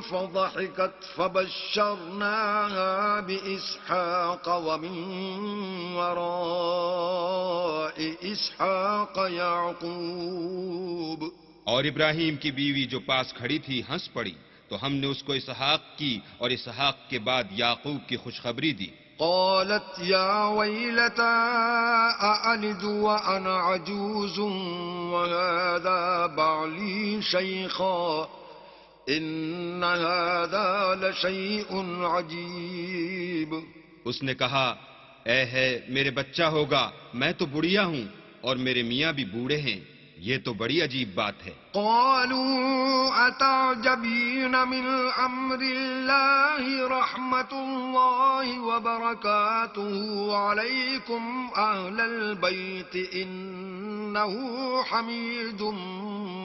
فَضَحِكَتْ فَبَشَّرْنَاهَا بِإِسْحَاقَ وَمِن وَرَاءِ إِسْحَاقَ يَعْقُوبَ۔ اور ابراہیم کی بیوی جو پاس کھڑی تھی ہنس پڑی تو ہم نے اس کو اسحاق کی اور اسحاق کے بعد یعقوب کی خوشخبری دی۔ قالت يا ويلتى أألد وأنا عجوز وهذا بعلي شيخا إن هذا لشيء عجيب۔ اس نے کہا اے ہے میرے بچہ ہوگا، میں تو بڑھیا ہوں اور میرے میاں بھی بوڑھے ہیں، یہ تو بڑی عجیب بات ہے۔ قالوا أتعجبين من أمر الله رحمة الله وبركاته عليكم أهل البيت إنه حميد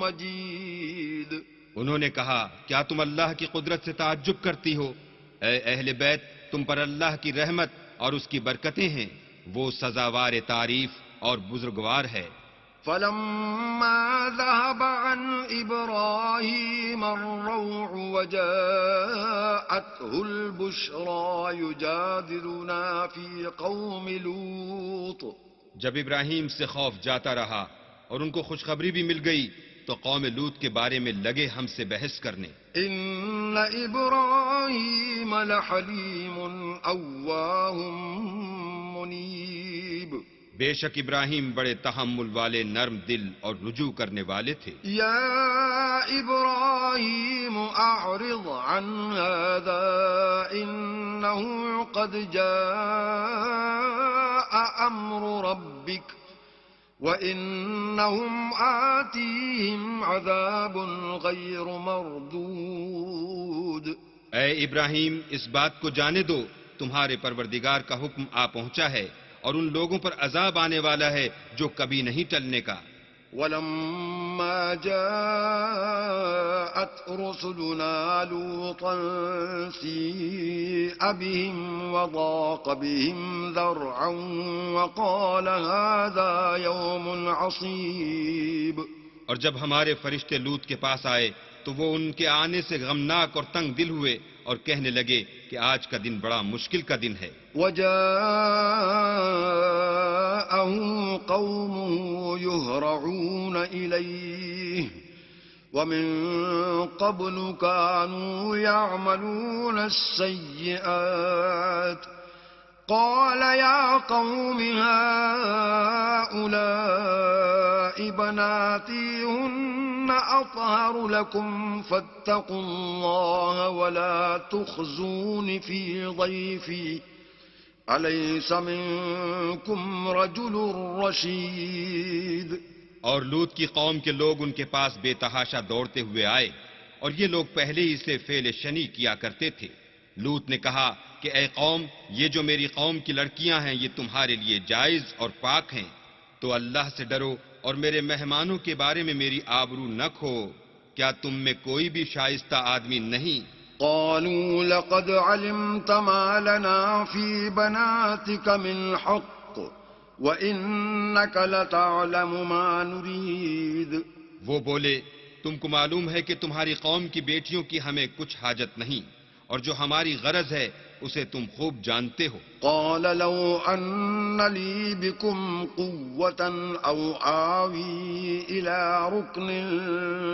مجيد۔ انہوں نے کہا کیا تم اللہ کی قدرت سے تعجب کرتی ہو؟ اے اہل بیت، تم پر اللہ کی رحمت اور اس کی برکتیں ہیں، وہ سزاوار تعریف اور بزرگوار ہے۔ فَلَمَّا ذَهَبَ عَنْ إِبْرَاهِيمَ الرَّوْعُ وَجَاءَتْهُ الْبُشْرَىٰ يُجَادِلُنَا فِي قَوْمِ لُوطٍ۔ جب ابراہیم سے خوف جاتا رہا اور ان کو خوشخبری بھی مل گئی تو قوم لوط کے بارے میں لگے ہم سے بحث کرنے۔ إِنَّ إِبْرَاهِيمَ لَحَلِيمٌ أَوَّاهٌ مُنِيبٌ۔ بے شک ابراہیم بڑے تحمل والے، نرم دل اور رجوع کرنے والے تھے۔ یا ابراہیم اعرض عن هذا انه قد جاء امر ربك وانهم آتيهم عذاب غیر مردود۔ اے ابراہیم اس بات کو جانے دو تمہارے پروردگار کا حکم آ پہنچا ہے اور ان لوگوں پر عذاب آنے والا ہے جو کبھی نہیں ٹلنے کا۔ ولما جاءت رسلنا لوطا سيء بهم وضاق بهم ذرعا وقال هذا يوم عصيب۔ اور جب ہمارے فرشتے لوط کے پاس آئے تو وہ ان کے آنے سے غمناک اور تنگ دل ہوئے اور کہنے لگے کہ آج کا دن بڑا مشکل کا دن ہے۔ وجاءه قومه يهرعون إليه ومن قبل كانوا يعملون السيئات قال يا قوم هؤلاء بناتي هن أطهر لكم فاتقوا الله ولا تخزون في ضيفي أليس منكم رجل رشيد۔ اور لوط کی قوم کے لوگ ان کے پاس بے تحاشا دوڑتے ہوئے آئے اور یہ لوگ پہلے ہی سے فعل شنی کیا کرتے تھے۔ لوط نے کہا کہ اے قوم، یہ جو میری قوم کی لڑکیاں ہیں یہ تمہارے لیے جائز اور پاک ہیں، تو اللہ سے ڈرو اور میرے مہمانوں کے بارے میں میری آبرو نہ کھو۔ کیا تم میں کوئی بھی شائستہ آدمی نہیں؟ قالوا لقد علمت ما لنا في بناتك من حق وإنك لتعلم ما نريد۔ وہ بولے تم کو معلوم ہے کہ تمہاری قوم کی بیٹیوں کی ہمیں کچھ حاجت نہیں، اور جو ہماری غرض ہے اسے تم خوب جانتے ہو۔ قال لو أن لي بكم قوة أو آوي إلى ركن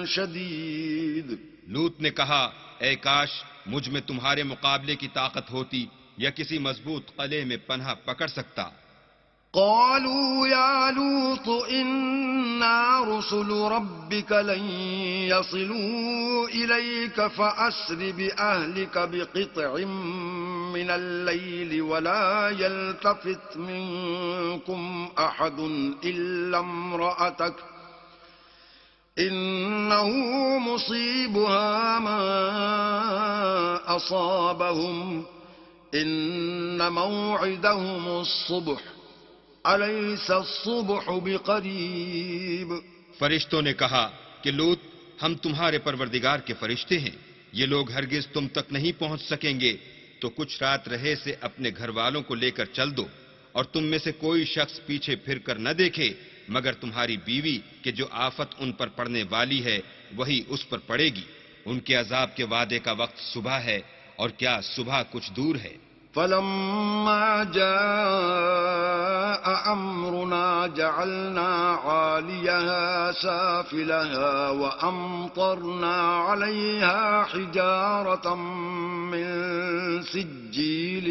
شديد۔ لوط نے کہا اے کاش مجھ میں تمہارے مقابلے کی طاقت ہوتی یا کسی مضبوط قلعے میں پناہ پکڑ سکتا۔ قالوا يا لوط إنا رسل ربك لن يصلوا إليك فأسر بأهلك بقطع من الليل ولا يلتفت منكم أحد إلا امرأتك إنه مصيبها ما أصابهم إن موعدهم الصبح أليس الصبح بقريب۔ فرشتوں نے کہا کہ لوط ہم تمہارے پروردگار کے فرشتے ہیں، یہ لوگ ہرگز تم تک نہیں پہنچ سکیں گے، تو کچھ رات رہے سے اپنے گھر والوں کو لے کر چل دو، اور تم میں سے کوئی شخص پیچھے پھر کر نہ دیکھے مگر تمہاری بیوی کہ جو آفت ان پر پڑنے والی ہے وہی اس پر پڑے گی۔ ان کے عذاب کے وعدے کا وقت صبح ہے، اور کیا صبح کچھ دور ہے۔ فلما جاء أمرنا جعلنا عاليها سافلها وأمطرنا عليها حجارة من سجيل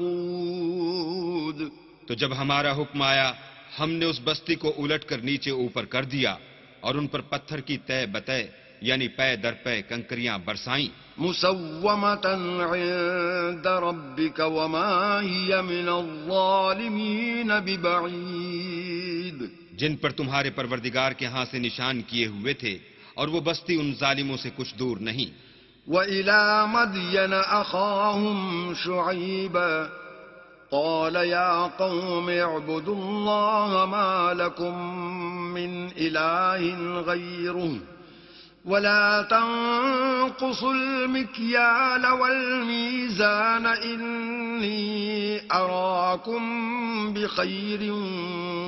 منضود۔ تو جب ہمارا حکم آیا ہم نے اس بستی کو الٹ کر نیچے اوپر کر دیا اور ان پر پتھر کی تہ بتہ یعنی پے در پے کنکریاں برسائیں۔ مسومة عند ربك وما هي من الظالمين ببعيد۔ جن پر تمہارے پروردگار کے ہاں سے نشان کیے ہوئے تھے، اور وہ بستی ان ظالموں سے کچھ دور نہیں۔ وإلى مدين أخاهم شعيبا قال يا قوم اعبدوا الله ما لكم من إله غيره ولا تنقصوا المكيال والميزان إني أراكم بخير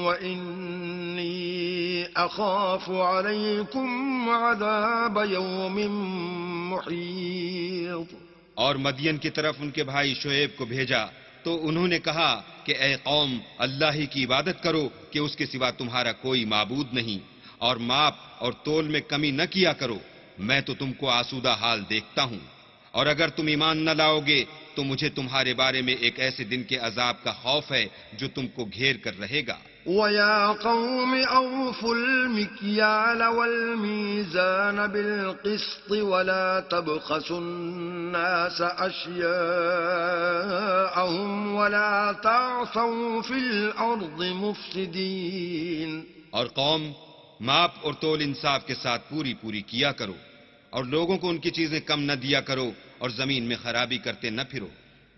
وإني أخاف عليكم عذاب يوم محيط۔ اور مدین کی طرف ان کے بھائی شعیب کو بھیجا تو انہوں نے کہا کہ اے قوم اللہ ہی کی عبادت کرو کہ اس کے سوا تمہارا کوئی معبود نہیں، اور ماپ اور تول میں کمی نہ کیا کرو، میں تو تم کو آسودہ حال دیکھتا ہوں، اور اگر تم ایمان نہ لاؤ گے تو مجھے تمہارے بارے میں ایک ایسے دن کے عذاب کا خوف ہے جو تم کو گھیر کر رہے گا۔ وَيَا قَوْمِ أَوْفُوا الْمِكْيَالَ وَالْمِيزَانَ بِالْقِسْطِ وَلَا تَبْخَسُوا النَّاسَ أَشْيَاءَهُمْ وَلَا تَعْثَوْا فِي الْأَرْضِ مُفْسِدِينَ۔ اور قوم ماپ اور تول انصاف کے ساتھ پوری کیا کرو، اور لوگوں کو ان کی چیزیں کم نہ دیا کرو، اور زمین میں خرابی کرتے نہ پھرو.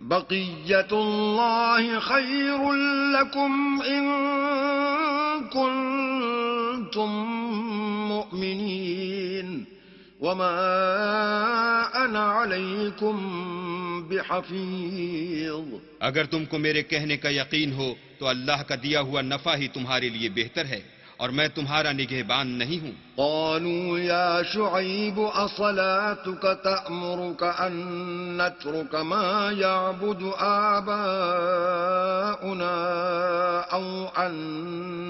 بقية الله خير لكم إن كنتم مؤمنين وما أنا عليكم بحفيظ. اگر تم کو میرے کہنے کا یقین ہو تو اللہ کا دیا ہوا نفع ہی تمہارے لیے بہتر ہے اور میں تمہارا نگہبان نہیں ہوں. قالوا يا شعيب أصلاتك تأمرك أن نترك ما يعبد آباؤنا أو أن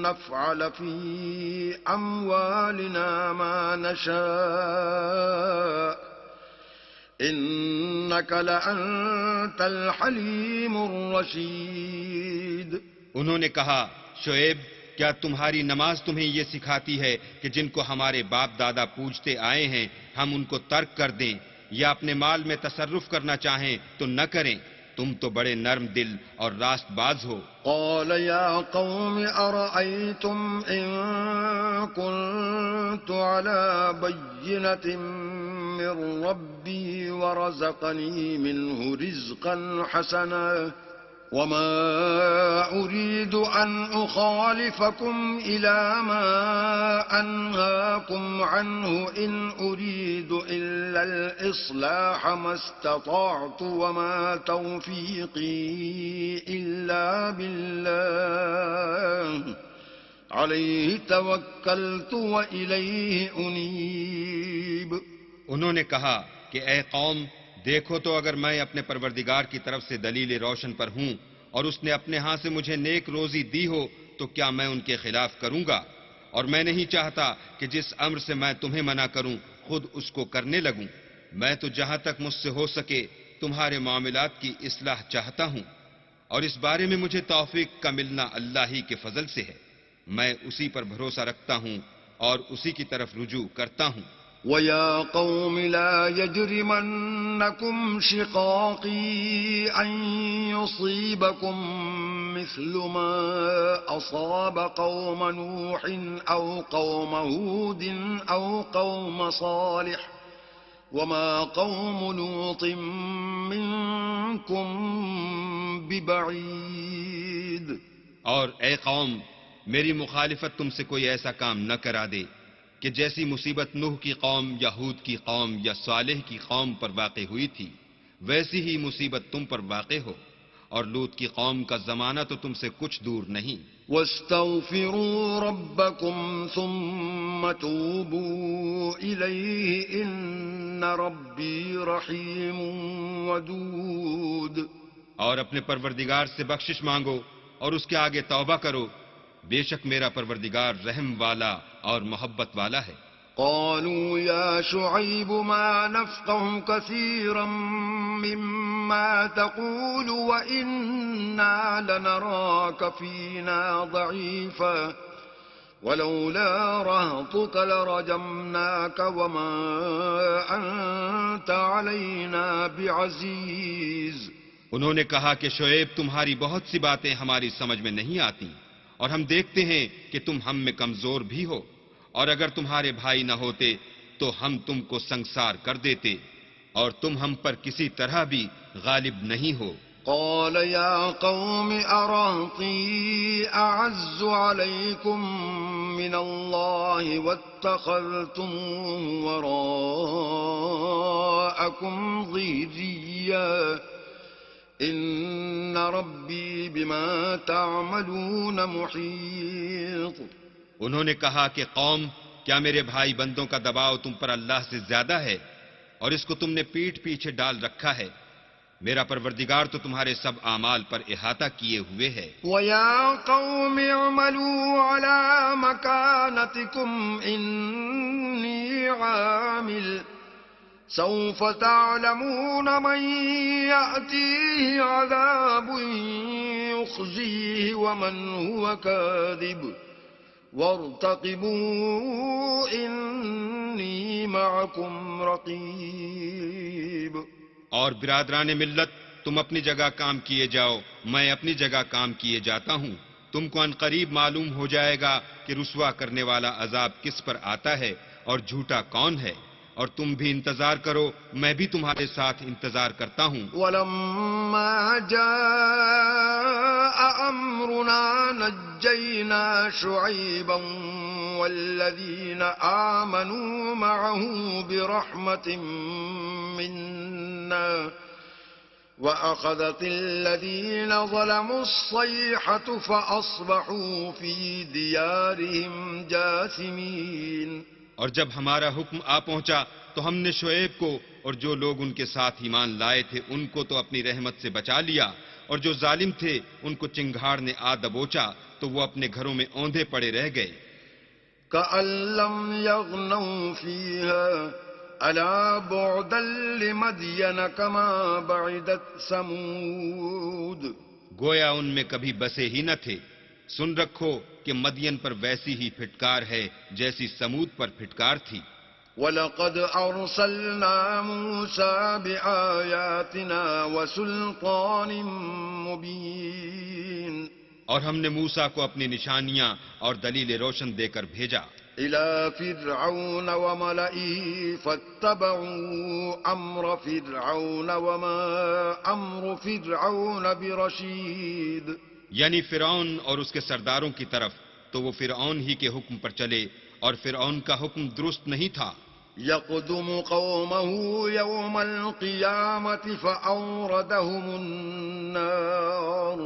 نفعل في أموالنا ما نشاء إنك لأنت الحليم الرشيد. انہوں نے کہا شعیب کیا تمہاری نماز تمہیں یہ سکھاتی ہے کہ جن کو ہمارے باپ دادا پوجتے آئے ہیں ہم ان کو ترک کر دیں یا اپنے مال میں تصرف کرنا چاہیں تو نہ کریں؟ تم تو بڑے نرم دل اور راست باز ہو. قال يا قوم أرأيتم إن كنت على بينة من ربي ورزقني منه رزقا حسنا وما أريد أن أخالفكم إلى ما أنهاكم عنه إن أريد إلا الإصلاح ما استطعت وما توفيقي إلا بالله عليه توكلت وإليه أنيب. انہوں نے کہا کہ اے قوم دیکھو تو اگر میں اپنے پروردگار کی طرف سے دلیل روشن پر ہوں اور اس نے اپنے ہاں سے مجھے نیک روزی دی ہو تو کیا میں ان کے خلاف کروں گا؟ اور میں نہیں چاہتا کہ جس امر سے میں تمہیں منع کروں خود اس کو کرنے لگوں. میں تو جہاں تک مجھ سے ہو سکے تمہارے معاملات کی اصلاح چاہتا ہوں اور اس بارے میں مجھے توفیق کا ملنا اللہ ہی کے فضل سے ہے. میں اسی پر بھروسہ رکھتا ہوں اور اسی کی طرف رجوع کرتا ہوں. وَيَا قَوْمِ لَا يَجْرِمَنَّكُمْ شِقَاقِي أَن يُصِيبَكُم مِّثْلُ مَا أَصَابَ قَوْمَ نُوحٍ أَوْ قَوْمَ هُودٍ أَوْ قَوْمَ صَالِحٍ وَمَا قَوْمُ لُوطٍ مِّنكُم بِبَعِيدٍ. اور اے قوم میری مخالفت تم سے کوئی ایسا کام نہ کرا دے کہ جیسی مصیبت نوح کی قوم یا ہود کی قوم یا صالح کی قوم پر واقع ہوئی تھی ویسی ہی مصیبت تم پر واقع ہو، اور لوط کی قوم کا زمانہ تو تم سے کچھ دور نہیں. وَاسْتَغْفِرُوا رَبَّكُمْ ثُمَّ تُوبُوا إِلَيْهِ إِنَّ رَبِّي رَحِيمٌ وَدُودٌ. اور اپنے پروردگار سے بخشش مانگو اور اس کے آگے توبہ کرو، بے شک میرا پروردگار رحم والا اور محبت والا ہے. قالوا يا شعيب ما نفقه كثيرا مما تقول وإنا لنراك فينا ضعيفا ولولا رهطك لرجمناك وما أنت علينا بعزيز. انہوں نے کہا کہ شعیب تمہاری بہت سی باتیں ہماری سمجھ میں نہیں آتی اور ہم دیکھتے ہیں کہ تم ہم میں کمزور بھی ہو، اور اگر تمہارے بھائی نہ ہوتے تو ہم تم کو سنگسار کر دیتے اور تم ہم پر کسی طرح بھی غالب نہیں ہو. قال يا قوم أرهطي أعز عليكم من الله واتخذتموه وراءكم ظهريا إن ربي بما تعملون محيط. انہوں نے کہا کہ قوم کیا میرے بھائی بندوں کا دباؤ تم پر اللہ سے زیادہ ہے اور اس کو تم نے پیٹھ پیچھے ڈال رکھا ہے؟ میرا پروردگار تو تمہارے سب اعمال پر احاطہ کیے ہوئے ہے. وَيَا قَوْمِ اعْمَلُوا عَلَى مَكَانَتِكُمْ إِنِّي عَامِلٌ سوف تعلمون من يأتيه عذاب يخزيه ومن هو كاذب وارتقبوا إني معكم رقيب. اور برادران ملت تم اپنی جگہ کام کیے جاؤ، میں اپنی جگہ کام کیے جاتا ہوں. تم کو ان قریب معلوم ہو جائے گا کہ رسوا کرنے والا عذاب کس پر آتا ہے اور جھوٹا کون ہے، اور تم بھی انتظار کرو، میں بھی تمہارے ساتھ انتظار کرتا ہوں۔ ولما جاء أمرنا نجينا شعيبا والذين آمنوا معه برحمة منا وأخذت الذين ظلموا الصيحة فأصبحوا في ديارهم جاثمين۔ اور جب ہمارا حکم آ پہنچا تو ہم نے شعیب کو اور جو لوگ ان کے ساتھ ایمان لائے تھے ان کو تو اپنی رحمت سے بچا لیا، اور جو ظالم تھے ان کو چنگھاڑ نے آ دبوچا تو وہ اپنے گھروں میں اوندھے پڑے رہ گئے۔ كأن لم يغنوا فيها ألا بعدا لمدين كما بعدت ثمود۔ گویا ان میں کبھی بسے ہی نہ تھے۔ سن رکھو کہ مدین پر ویسی ہی پھٹکار ہے جیسی سمود پر پھٹکار تھی۔ وَلَقَدْ أَرْسَلْنَا مُوسَى بِآيَاتِنَا وَسُلْطَانٍ مُبِينٍ۔ اور ہم نے موسیٰ کو اپنی نشانیاں اور دلیل روشن دے کر بھیجا۔ إِلَى فِرْعَوْنَ وَمَلَئِهِ فَاتَّبَعُوا أَمْرَ فِرْعَوْنَ وَمَا أَمْرُ فِرْعَوْنَ بِرَشِيدٍ۔ یعنی فرعون اور اس کے سرداروں کی طرف، تو وہ فرعون ہی کے حکم پر چلے، اور فرعون کا حکم درست نہیں تھا۔ يَقْدُمُ قَوْمَهُ يَوْمَ الْقِيَامَةِ فَأَوْرَدَهُمُ النَّارِ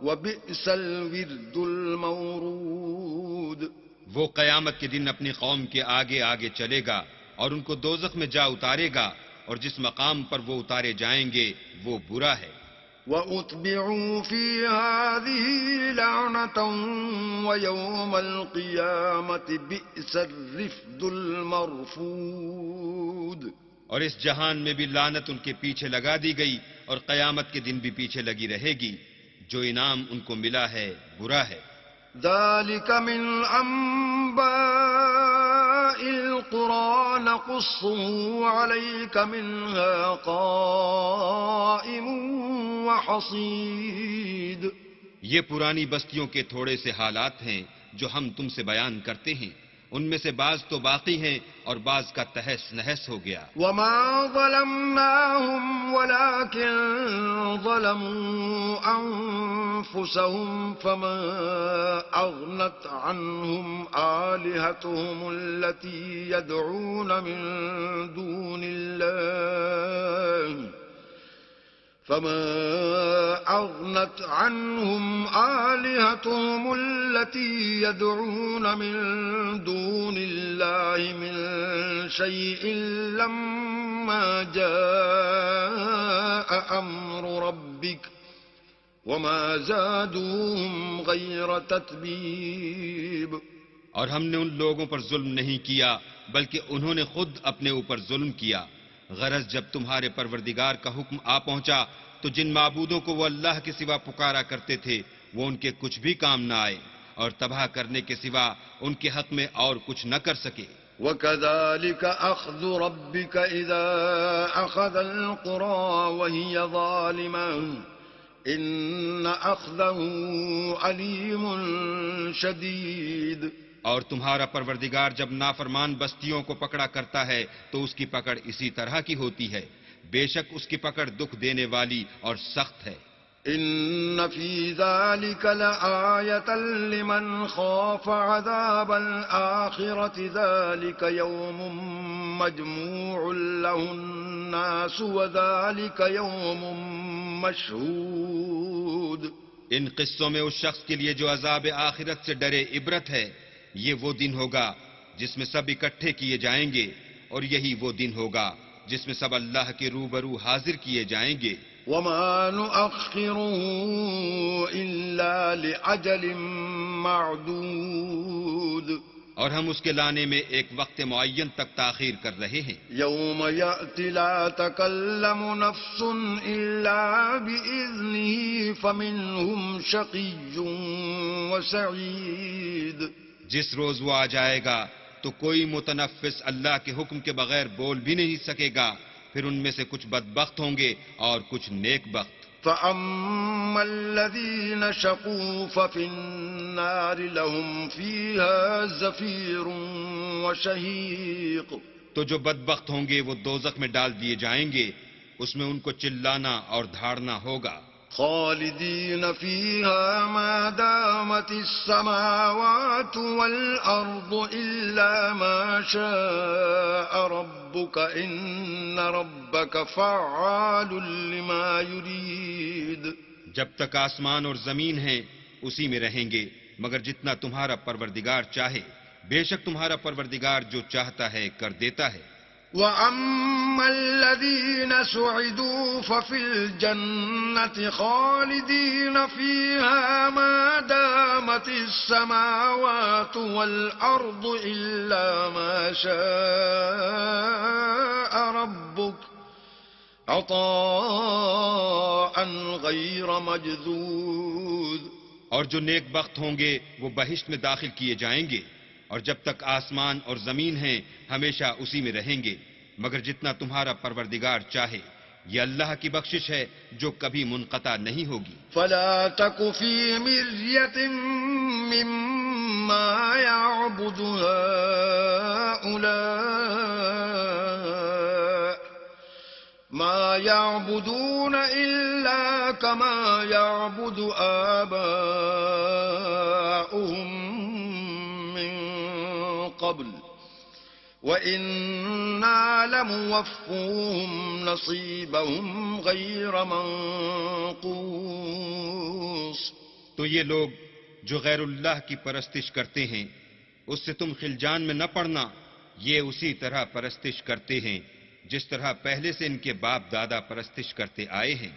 وَبِئْسَ الْوِرْدُ الْمَوْرُودُ۔ وہ قیامت کے دن اپنی قوم کے آگے آگے چلے گا اور ان کو دوزخ میں جا اتارے گا، اور جس مقام پر وہ اتارے جائیں گے وہ برا ہے۔ وَأُتْبِعُوا فِي هَذِهِ لَعْنَةً وَيَوْمَ الْقِيَامَةِ بِئْسَ الرِّفْدُ الْمَرْفُودُ۔ اور اس جہان میں بھی لعنت ان کے پیچھے لگا دی گئی، اور قیامت کے دن بھی پیچھے لگی رہے گی۔ جو انعام ان کو ملا ہے برا ہے۔ ذَلِكَ مِنْ أَنْبَاءِ الْقُرَى نَقُصُّهُ عَلَيْكَ مِنْهَا قَائِمٌ وَحَصِيدٌ۔ یہ پرانی بستیوں کے تھوڑے سے حالات ہیں جو ہم تم سے بیان کرتے ہیں، ان میں سے بعض تو باقی ہیں اور بعض کا تہس نہس ہو گیا۔ وَمَا ظَلَمْنَاهُمْ وَلَكِنْ ظَلَمُوا أَنفُسَهُمْ فَمَا أَغْنَتْ عَنْهُمْ آلِهَتُهُمُ الَّتِي يَدْعُونَ مِن دُونِ اللَّهِ فما أغنت عنهم آلهتهم التي يدعون من دون الله من شيء لما جاء أمر ربك وما زادوهم غير تتبيب۔ اور ہم نے ان لوگوں پر ظلم نہیں کیا بلکہ انہوں نے خود اپنے اوپر ظلم کیا۔ غرض جب تمہارے پروردگار کا حکم آ پہنچا تو جن معبودوں کو وہ اللہ کے سوا پکارا کرتے تھے وہ ان کے کچھ بھی کام نہ آئے، اور تباہ کرنے کے سوا ان کے حق میں اور کچھ نہ کر سکے۔ وَكَذَلِكَ أَخْذُ رَبِّكَ إِذَا أَخَذَ الْقُرَى وَهِيَ ظَالِمَةٌ إِنَّ أَخْذَهُ أَلِيمٌ شَدِيدٌ۔ اور تمہارا پروردگار جب نافرمان بستیوں کو پکڑا کرتا ہے تو اس کی پکڑ اسی طرح کی ہوتی ہے، بے شک اس کی پکڑ دکھ دینے والی اور سخت ہے۔ إِنَّ فِي ذَلِكَ لَآيَةً لِمَنْ خَافَ عَذَابَ الْآخِرَةِ ذَلِكَ يَوْمٌ مَجْمُوعٌ لَهُ النَّاسُ وَذَلِكَ يَوْمٌ مَشْهُودٌ۔ ان قصوں میں اس شخص کے لیے جو عذاب آخرت سے ڈرے عبرت ہے۔ یہ وہ دن ہوگا جس میں سب اکٹھے کیے جائیں گے، اور یہی وہ دن ہوگا جس میں سب اللہ کے روبرو حاضر کیے جائیں گے۔ وَمَا نُؤَخِّرُهُ إِلَّا لِأَجَلٍ مَّعْدُودٍ۔ اور ہم اس کے لانے میں ایک وقت معین تک تاخیر کر رہے ہیں۔ يَوْمَ يَأْتِ لَا تَكَلَّمُ نَفْسٌ إِلَّا بِإِذْنِهِ فَمِنْهُمْ شَقِيٌّ وَسَعِيدٌ۔ جس روز وہ آ جائے گا تو کوئی متنفس اللہ کے حکم کے بغیر بول بھی نہیں سکے گا، پھر ان میں سے کچھ بدبخت ہوں گے اور کچھ نیک بخت۔ فَأَمَّا الَّذِينَ شَقُوا فَفِي النَّارِ لَهُمْ فِيهَا زَفِيرٌ وَشَهِيقٌ۔ تو جو بدبخت ہوں گے وہ دوزخ میں ڈال دیے جائیں گے، اس میں ان کو چلانا اور دھاڑنا ہوگا۔ خالدين فيها ما دامت السماوات والأرض إلا ما شاء ربك إن ربك فعال لما يريد۔ جب تک آسمان اور زمین ہیں اسی میں رہیں گے مگر جتنا تمہارا پروردگار چاہے، بے شک تمہارا پروردگار جو چاہتا ہے کر دیتا ہے۔ وَأَمَّا الَّذِينَ سُعِدُوا فَفِي الْجَنَّةِ خَالِدِينَ فِيهَا مَا دَامَتِ السَّمَاوَاتُ وَالْأَرْضُ إِلَّا مَا شَاءَ رَبُّكَ عَطَاءً غَيْرَ مَجْذُوذٍ۔ اور جو نیک بخت ہوں گے وہ بہشت میں داخل کیے جائیں گے، اور جب تک آسمان اور زمین ہیں ہمیشہ اسی میں رہیں گے مگر جتنا تمہارا پروردگار چاہے۔ یہ اللہ کی بخشش ہے جو کبھی منقطع نہیں ہوگی۔ فلا تك في مرية مما يعبد هؤلاء ما يعبدون إلا كما يعبد آباؤهم قبل وَإِنَّا لَمُوَفُّوهُمْ نَصِيبَهُمْ غَيْرَ مَنقُوصٍ۔ تو یہ لوگ جو غیر اللہ کی پرستش کرتے ہیں اس سے تم خلجان میں نہ پڑنا، یہ اسی طرح پرستش کرتے ہیں جس طرح پہلے سے ان کے باپ دادا پرستش کرتے آئے ہیں،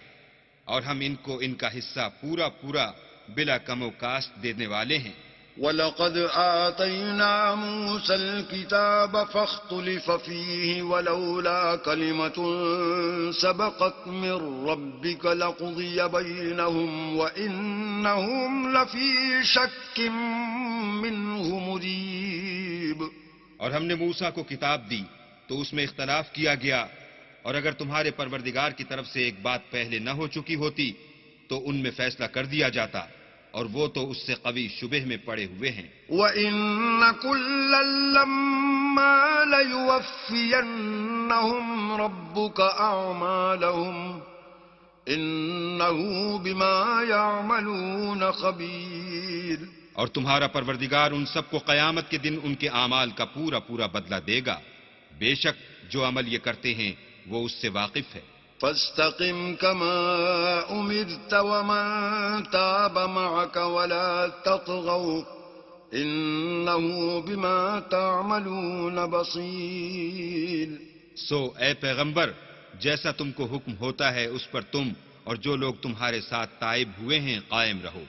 اور ہم ان کو ان کا حصہ پورا پورا بلا کم و کاست دینے والے ہیں۔ وَلَقَدْ آتَيْنَا مُوسَى الْكِتَابَ فَاخْتُلِفَ فِيهِ وَلَوْلَا كَلِمَةٌ سَبَقَتْ مِنْ رَبِّكَ لَقُضِيَ بَيْنَهُمْ وَإِنَّهُمْ لَفِي شَكٍّ مِّنْهُ مُرِيبٍ۔ اور ہم نے موسیٰ کو کتاب دی تو اس میں اختلاف کیا گیا، اور اگر تمہارے پروردگار کی طرف سے ایک بات پہلے نہ ہو چکی ہوتی تو ان میں فیصلہ کر دیا جاتا، اور وہ تو اس سے قوی شبہ میں پڑے ہوئے ہیں۔ وَإِنَّ كُلًّا لَمَّا لَيُوَفِّيَنَّهُمْ رَبُّكَ أَعْمَالَهُمْ إِنَّهُ بِمَا يَعْمَلُونَ خَبِيرٌ۔ اور تمہارا پروردگار ان سب کو قیامت کے دن ان کے اعمال کا پورا پورا بدلہ دے گا، بے شک جو عمل یہ کرتے ہیں وہ اس سے واقف ہے۔ فاستقم كما أمرت ومن تاب معك ولا تطغوا إنه بما تعملون بصير۔ سو اے پیغمبر، جیسا تم کو حکم ہوتا ہے اس پر تم اور جو لوگ تمہارے ساتھ تائب ہوئے ہیں قائم رہو،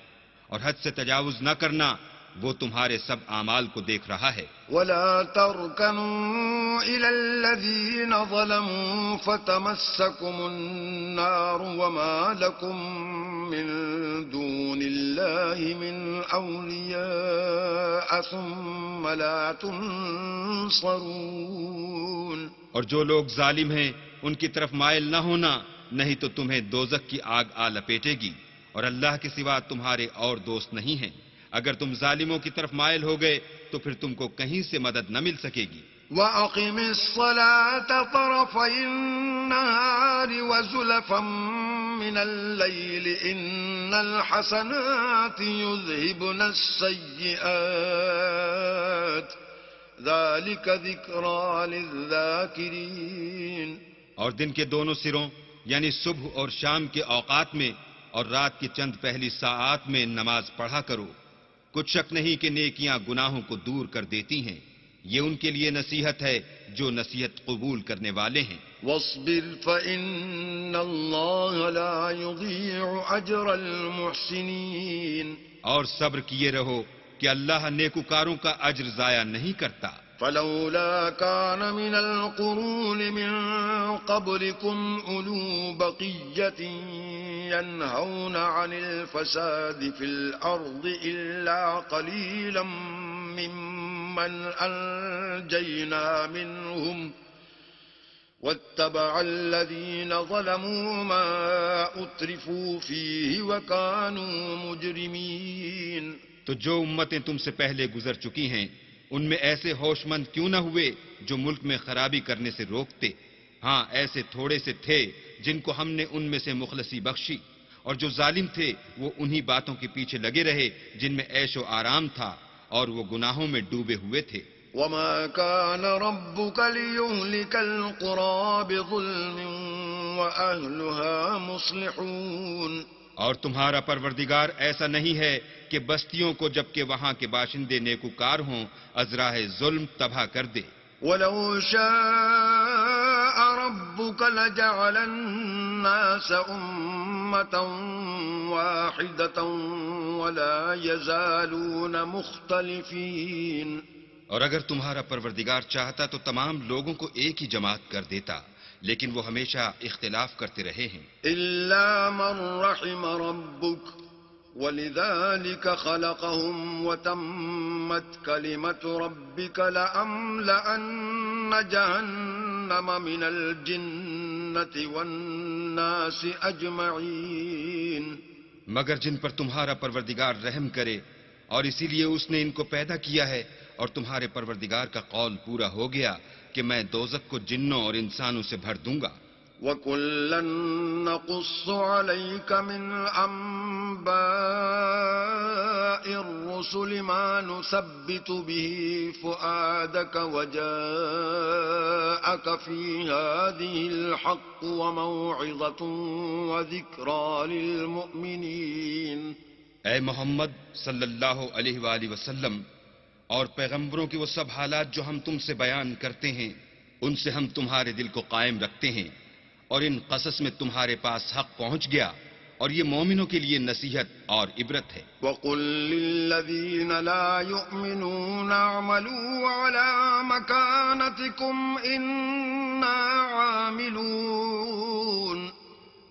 اور حد سے تجاوز نہ کرنا، وہ تمہارے سب اعمال کو دیکھ رہا ہے۔ ولا تركنوا إلى الذين ظلموا فتمسكم النار وما لكم من دون الله من أولياء ثم لا تنصرون۔ اور جو لوگ ظالم ہیں ان کی طرف مائل نہ ہونا، نہیں تو تمہیں دوزخ کی آگ آ لپیٹے گی، اور اللہ کے سوا تمہارے اور دوست نہیں ہیں۔ اگر تم ظالموں کی طرف مائل ہو گئے تو پھر تم کو کہیں سے مدد نہ مل سکے گی۔ وَأَقِمِ الصَّلَاةَ طَرَفَيِ النَّهَارِ وَزُلَفًا مِّنَ اللَّيْلِ إِنَّ الْحَسَنَاتِ يُذْهِبْنَ السَّيِّئَاتِ ذَلِكَ ذِكْرَىٰ لِلذَّاكِرِينَ۔ اور دن کے دونوں سروں یعنی صبح اور شام کے اوقات میں اور رات کی چند پہلی ساعات میں نماز پڑھا کرو، کچھ شک نہیں کہ نیکیاں گناہوں کو دور کر دیتی ہیں، یہ ان کے لیے نصیحت ہے جو نصیحت قبول کرنے والے ہیں۔ وَاصْبِرْ فَإِنَّ اللَّهَ لَا يُضِيعُ أَجْرَ الْمُحْسِنِينَ۔ اور صبر کیے رہو کہ اللہ نیکوکاروں کا اجر ضائع نہیں کرتا۔ فلولا كان من القرون من قبلكم أولو بقية ينهون عن الفساد في الأرض إلا قليلا ممن أنجينا منهم واتبع الذين ظلموا ما أترفوا فيه وكانوا مجرمين۔ تو جو امتیں تم سے پہلے گزر چکی ہیں ان میں ایسے ہوش مند کیوں نہ ہوئے جو ملک میں خرابی کرنے سے روکتے؟ ہاں ایسے تھوڑے سے تھے جن کو ہم نے ان میں سے مخلصی بخشی، اور جو ظالم تھے وہ انہی باتوں کے پیچھے لگے رہے جن میں عیش و آرام تھا، اور وہ گناہوں میں ڈوبے ہوئے تھے۔ وما كان ربك ليهلك القرى بظلم وأهلها مصلحون، اور تمہارا پروردگار ایسا نہیں ہے کہ بستیوں کو جبکہ وہاں کے باشندے نیکوکار ہوں ازراہ ظلم تباہ کر دے۔ ولو شاء ربك لجعل الناس أمة واحدة ولا يزالون مختلفين، اور اگر تمہارا پروردگار چاہتا تو تمام لوگوں کو ایک ہی جماعت کر دیتا، لیکن وہ ہمیشہ اختلاف کرتے رہے ہیں۔ إلا من رحم ربك ولذلك خلقهم وتمت كلمة ربك لأملأن جهنم من الجنة والناس أجمعين، مگر جن پر تمہارا پروردگار رحم کرے، اور اسی لیے اس نے ان کو پیدا کیا ہے، اور تمہارے پروردگار کا قول پورا ہو گیا کہ میں دوزخ کو جنوں اور انسانوں سے بھر دوں گا۔ وَكُلًّا نَّقُصُّ عَلَيْكَ مِنْ أَنبَاءِ الرُّسُلِ مَا نُثَبِّتُ بِهِ فُؤَادَكَ وَجَاءَكَ فِي هَٰذِهِ الْحَقُّ وَمَوْعِظَةٌ وَذِكْرَىٰ لِلْمُؤْمِنِينَ۔ اے محمد صلی اللہ علیہ وآلہ وسلم، اور پیغمبروں کے وہ سب حالات جو ہم تم سے بیان کرتے ہیں ان سے ہم تمہارے دل کو قائم رکھتے ہیں، اور ان قصص میں تمہارے پاس حق پہنچ گیا، اور یہ مومنوں کے لیے نصیحت اور عبرت ہے۔ وَقُل لِّلَّذِينَ لَا يُؤْمِنُونَ اعْمَلُوا عَلَىٰ مَكَانَتِكُمْ إِنَّا عَامِلُونَ،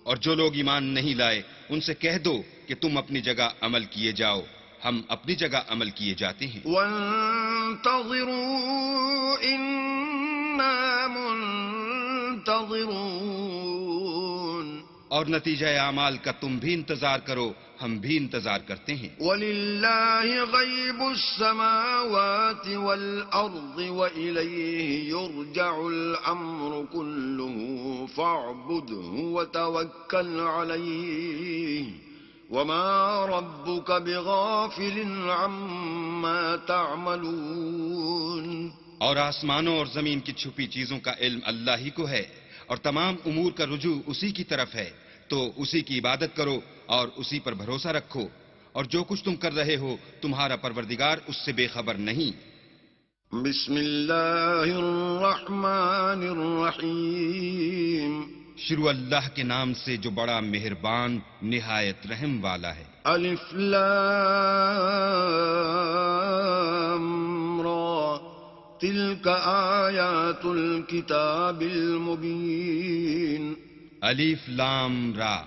اور جو لوگ ایمان نہیں لائے ان سے کہہ دو کہ تم اپنی جگہ عمل کیے جاؤ، ہم اپنی جگہ عمل کیے جاتے ہیں۔ وَانتَظِرُوا إِنَّا مُنتَظِرُونَ، اور نتیجہ اعمال کا تم بھی انتظار کرو، ہم بھی انتظار کرتے ہیں۔ وَلِلَّهِ غَيْبُ السَّمَاوَاتِ وَالْأَرْضِ وَإِلَيْهِ يُرْجَعُ الْأَمْرُ كُلُّهُ فَاعْبُدْهُ وَتَوَكَّلْ عَلَيْهِ وَمَا رَبُّكَ بِغَافِلٍ عَمَّا تَعْمَلُونَ۔ اور آسمانوں اور زمین کی چھپی چیزوں کا علم اللہ ہی کو ہے، اور تمام امور کا رجوع اسی کی طرف ہے، تو اسی کی عبادت کرو اور اسی پر بھروسہ رکھو، اور جو کچھ تم کر رہے ہو تمہارا پروردگار اس سے بے خبر نہیں۔ بسم اللہ الرحمن الرحیم، شروع اللہ کے نام سے جو بڑا مہربان نہایت رحم والا ہے۔ الف لام را، تلک آیات الکتاب المبین۔ الف لام را،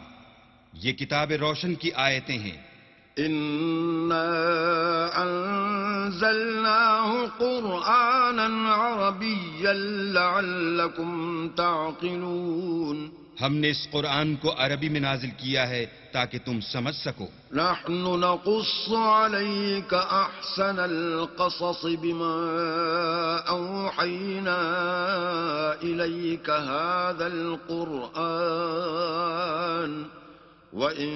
یہ کتاب روشن کی آیتیں ہیں۔ انا انزلناه قرآنا عربیا لعلکم تعقلون، ہم نے اس قرآن کو عربی میں نازل کیا ہے تاکہ تم سمجھ سکو۔ نحن نقص عليك احسن القصص بما اوحينا اليك هذا القرآن وإن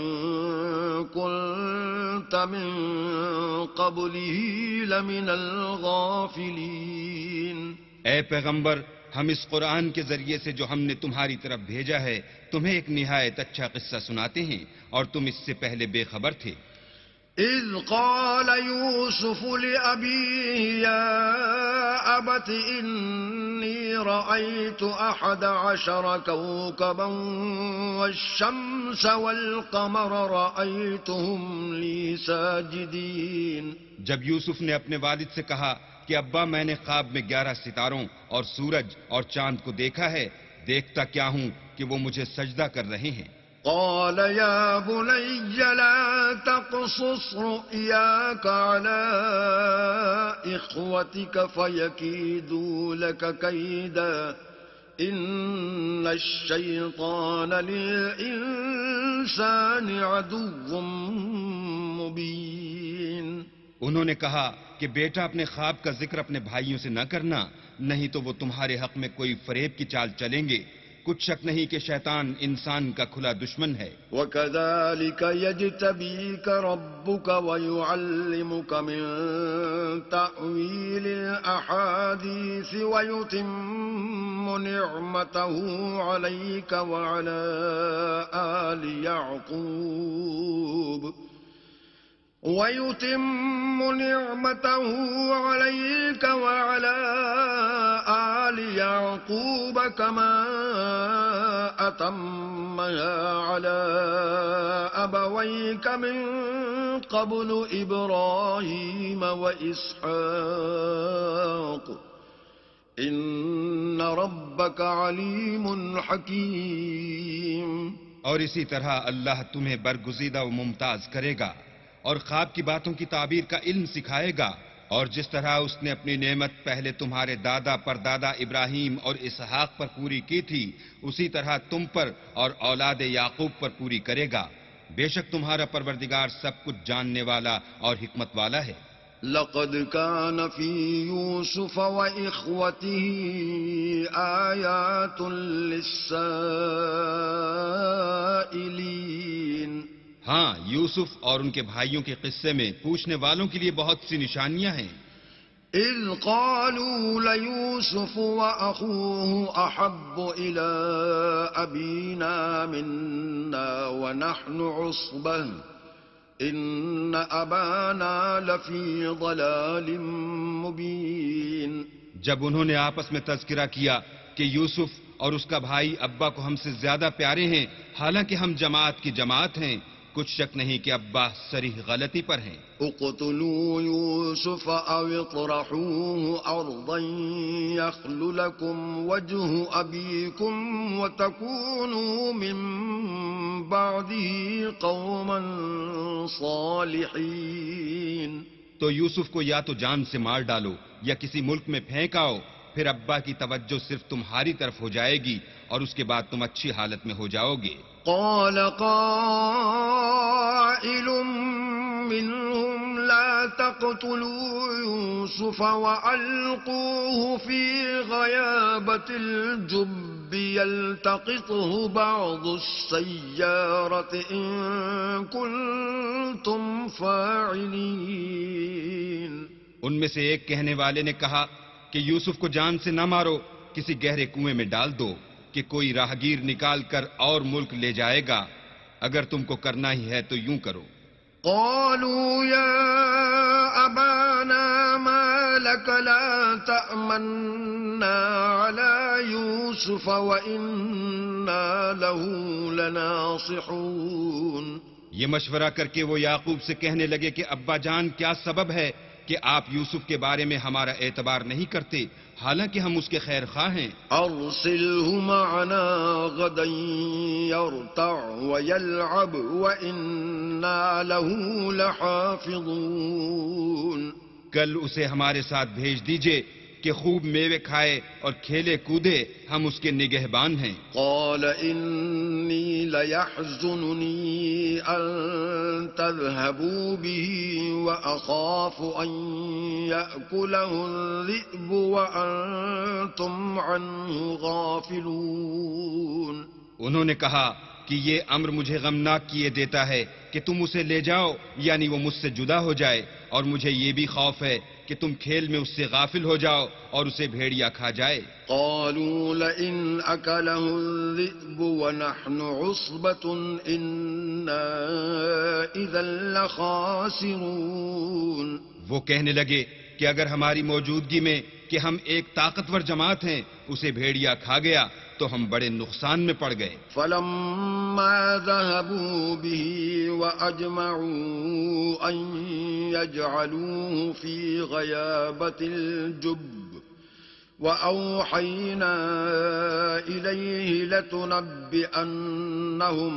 كنت من قبله لمن الغافلين۔ اے پیغمبر، ہم اس قرآن کے ذریعے سے جو ہم نے تمہاری طرف بھیجا ہے تمہیں ایک نہایت اچھا قصہ سناتے ہیں، اور تم اس سے پہلے بے خبر تھے۔ اذ قال يوسف لأبيه يا أبت إني رأيت 11 كوكبا والشمس والقمر رأيتهم لي ساجدين۔ جب یوسف نے اپنے والد سے کہا کہ ابا میں نے خواب میں 11 ستاروں اور سورج اور چاند کو دیکھا ہے، دیکھتا کیا ہوں کہ وہ مجھے سجدہ کر رہے ہیں۔ قال يا بني لا تقصص رؤياك على إخوتك فيكيدوا لك كيدا إن الشيطان للإنسان عدو مبين۔ انہوں نے کہا کہ بیٹا اپنے خواب کا ذکر اپنے بھائیوں سے نہ کرنا، نہیں تو وہ تمہارے حق میں کوئی فریب کی چال چلیں گے۔ کچھ شک نہیں کہ شیطان انسان کا کھلا دشمن ہے۔ وَكَذَلِكَ يَجْتَبِيكَ رَبُّكَ وَيُعَلِّمُكَ مِن تَأْوِيلِ الْأَحَادِيثِ وَيُتِمُّ نِعْمَتَهُ عَلَيْكَ وَعَلَى آلِ يَعْقُوبَ كَمَا أَتَمَّهَا عَلَى أَبَوَيْكَ مِن قَبْلُ إِبْرَاهِيمَ وَإِسْحَاقَ إِنَّ رَبَّكَ عَلِيمٌ حَكِيمٌ۔ اور اسی طرح اللہ تمہیں برگزیدہ و ممتاز کرے گا اور خواب کی باتوں کی تعبیر کا علم سکھائے گا، اور جس طرح اس نے اپنی نعمت پہلے تمہارے دادا پردادا ابراہیم اور اسحاق پر پوری کی تھی، اسی طرح تم پر اور اولاد یعقوب پر پوری کرے گا۔ بے شک تمہارا پروردگار سب کچھ جاننے والا اور حکمت والا ہے۔ لقد كان في يوسف وإخوته آيات للسائلين۔ ہاں، یوسف اور ان کے بھائیوں کے قصے میں پوچھنے والوں کے لیے بہت سی نشانیاں ہیں۔ إذ قالوا ليوسف وأخوه أحب إلى أبينا منا ونحن عصبة إن أبانا لفي ضلال مبين۔ جب انہوں نے آپس میں تذکرہ کیا کہ یوسف اور اس کا بھائی ابا کو ہم سے زیادہ پیارے ہیں، حالانکہ ہم جماعت کی جماعت ہیں، کچھ شک نہیں کہ ابا صریح غلطی پر ہیں۔ اقتلوا يوسف أو اطرحوه أرضا يخل لكم وجه أبيكم وتكونوا من بعده قوما صالحين۔ تو یوسف کو یا تو جان سے مار ڈالو یا کسی ملک میں پھینک آؤ، پھر ابا کی توجہ صرف تمہاری طرف ہو جائے گی اور اس کے بعد تم اچھی حالت میں ہو جاؤ گے۔ قال قائل منهم لا تقتلوا يوسف وألقوه في غيابة الجب يلتقطه بعض السيارة إن كنتم فاعلين۔ ان میں سے ایک کہنے والے نے کہا کہ یوسف کو جان سے نہ مارو، کسی گہرے کنویں میں ڈال دو کہ کوئی راہگیر نکال کر اور ملک لے جائے گا، اگر تم کو کرنا ہی ہے تو یوں کرو۔ قالوا يا أبانا ما لك لا تأمنا على يوسف وإنا له لناصحون۔ یہ مشورہ کر کے وہ یعقوب سے کہنے لگے کہ ابا جان، کیا سبب ہے کہ آپ یوسف کے بارے میں ہمارا اعتبار نہیں کرتے، حالانکہ ہم اس کے خیر خواہ ہیں۔ ارسلہ معنا غدا یرتع ویلعب وإنا له لحافظون۔ کل اسے ہمارے ساتھ بھیج دیجئے کہ خوب میوے کھائے اور کھیلے کودے، ہم اس کے نگہبان ہیں۔ قال انی لیحزننی ان تذهبوا به واخاف ان یأکلہ الذئب وانتم عنہ غافلون۔ انہوں نے کہا کہ یہ امر مجھے غمناک کیے دیتا ہے کہ تم اسے لے جاؤ، یعنی وہ مجھ سے جدا ہو جائے، اور مجھے یہ بھی خوف ہے کہ تم کھیل میں اس سے غافل ہو جاؤ اور اسے بھیڑیا کھا جائے۔ قالوا لئن أكله الذئب ونحن عصبة إنا إذا لخاسرون۔ وہ کہنے لگے کہ اگر ہماری موجودگی میں کہ ہم ایک طاقتور جماعت ہیں اسے بھیڑیا کھا گیا تو ہم بڑے نقصان میں پڑ گئے۔ فلما ذهبوا به وأجمعوا أن يجعلوه في غيابة الجب وأوحينا إليه لتنبئنهم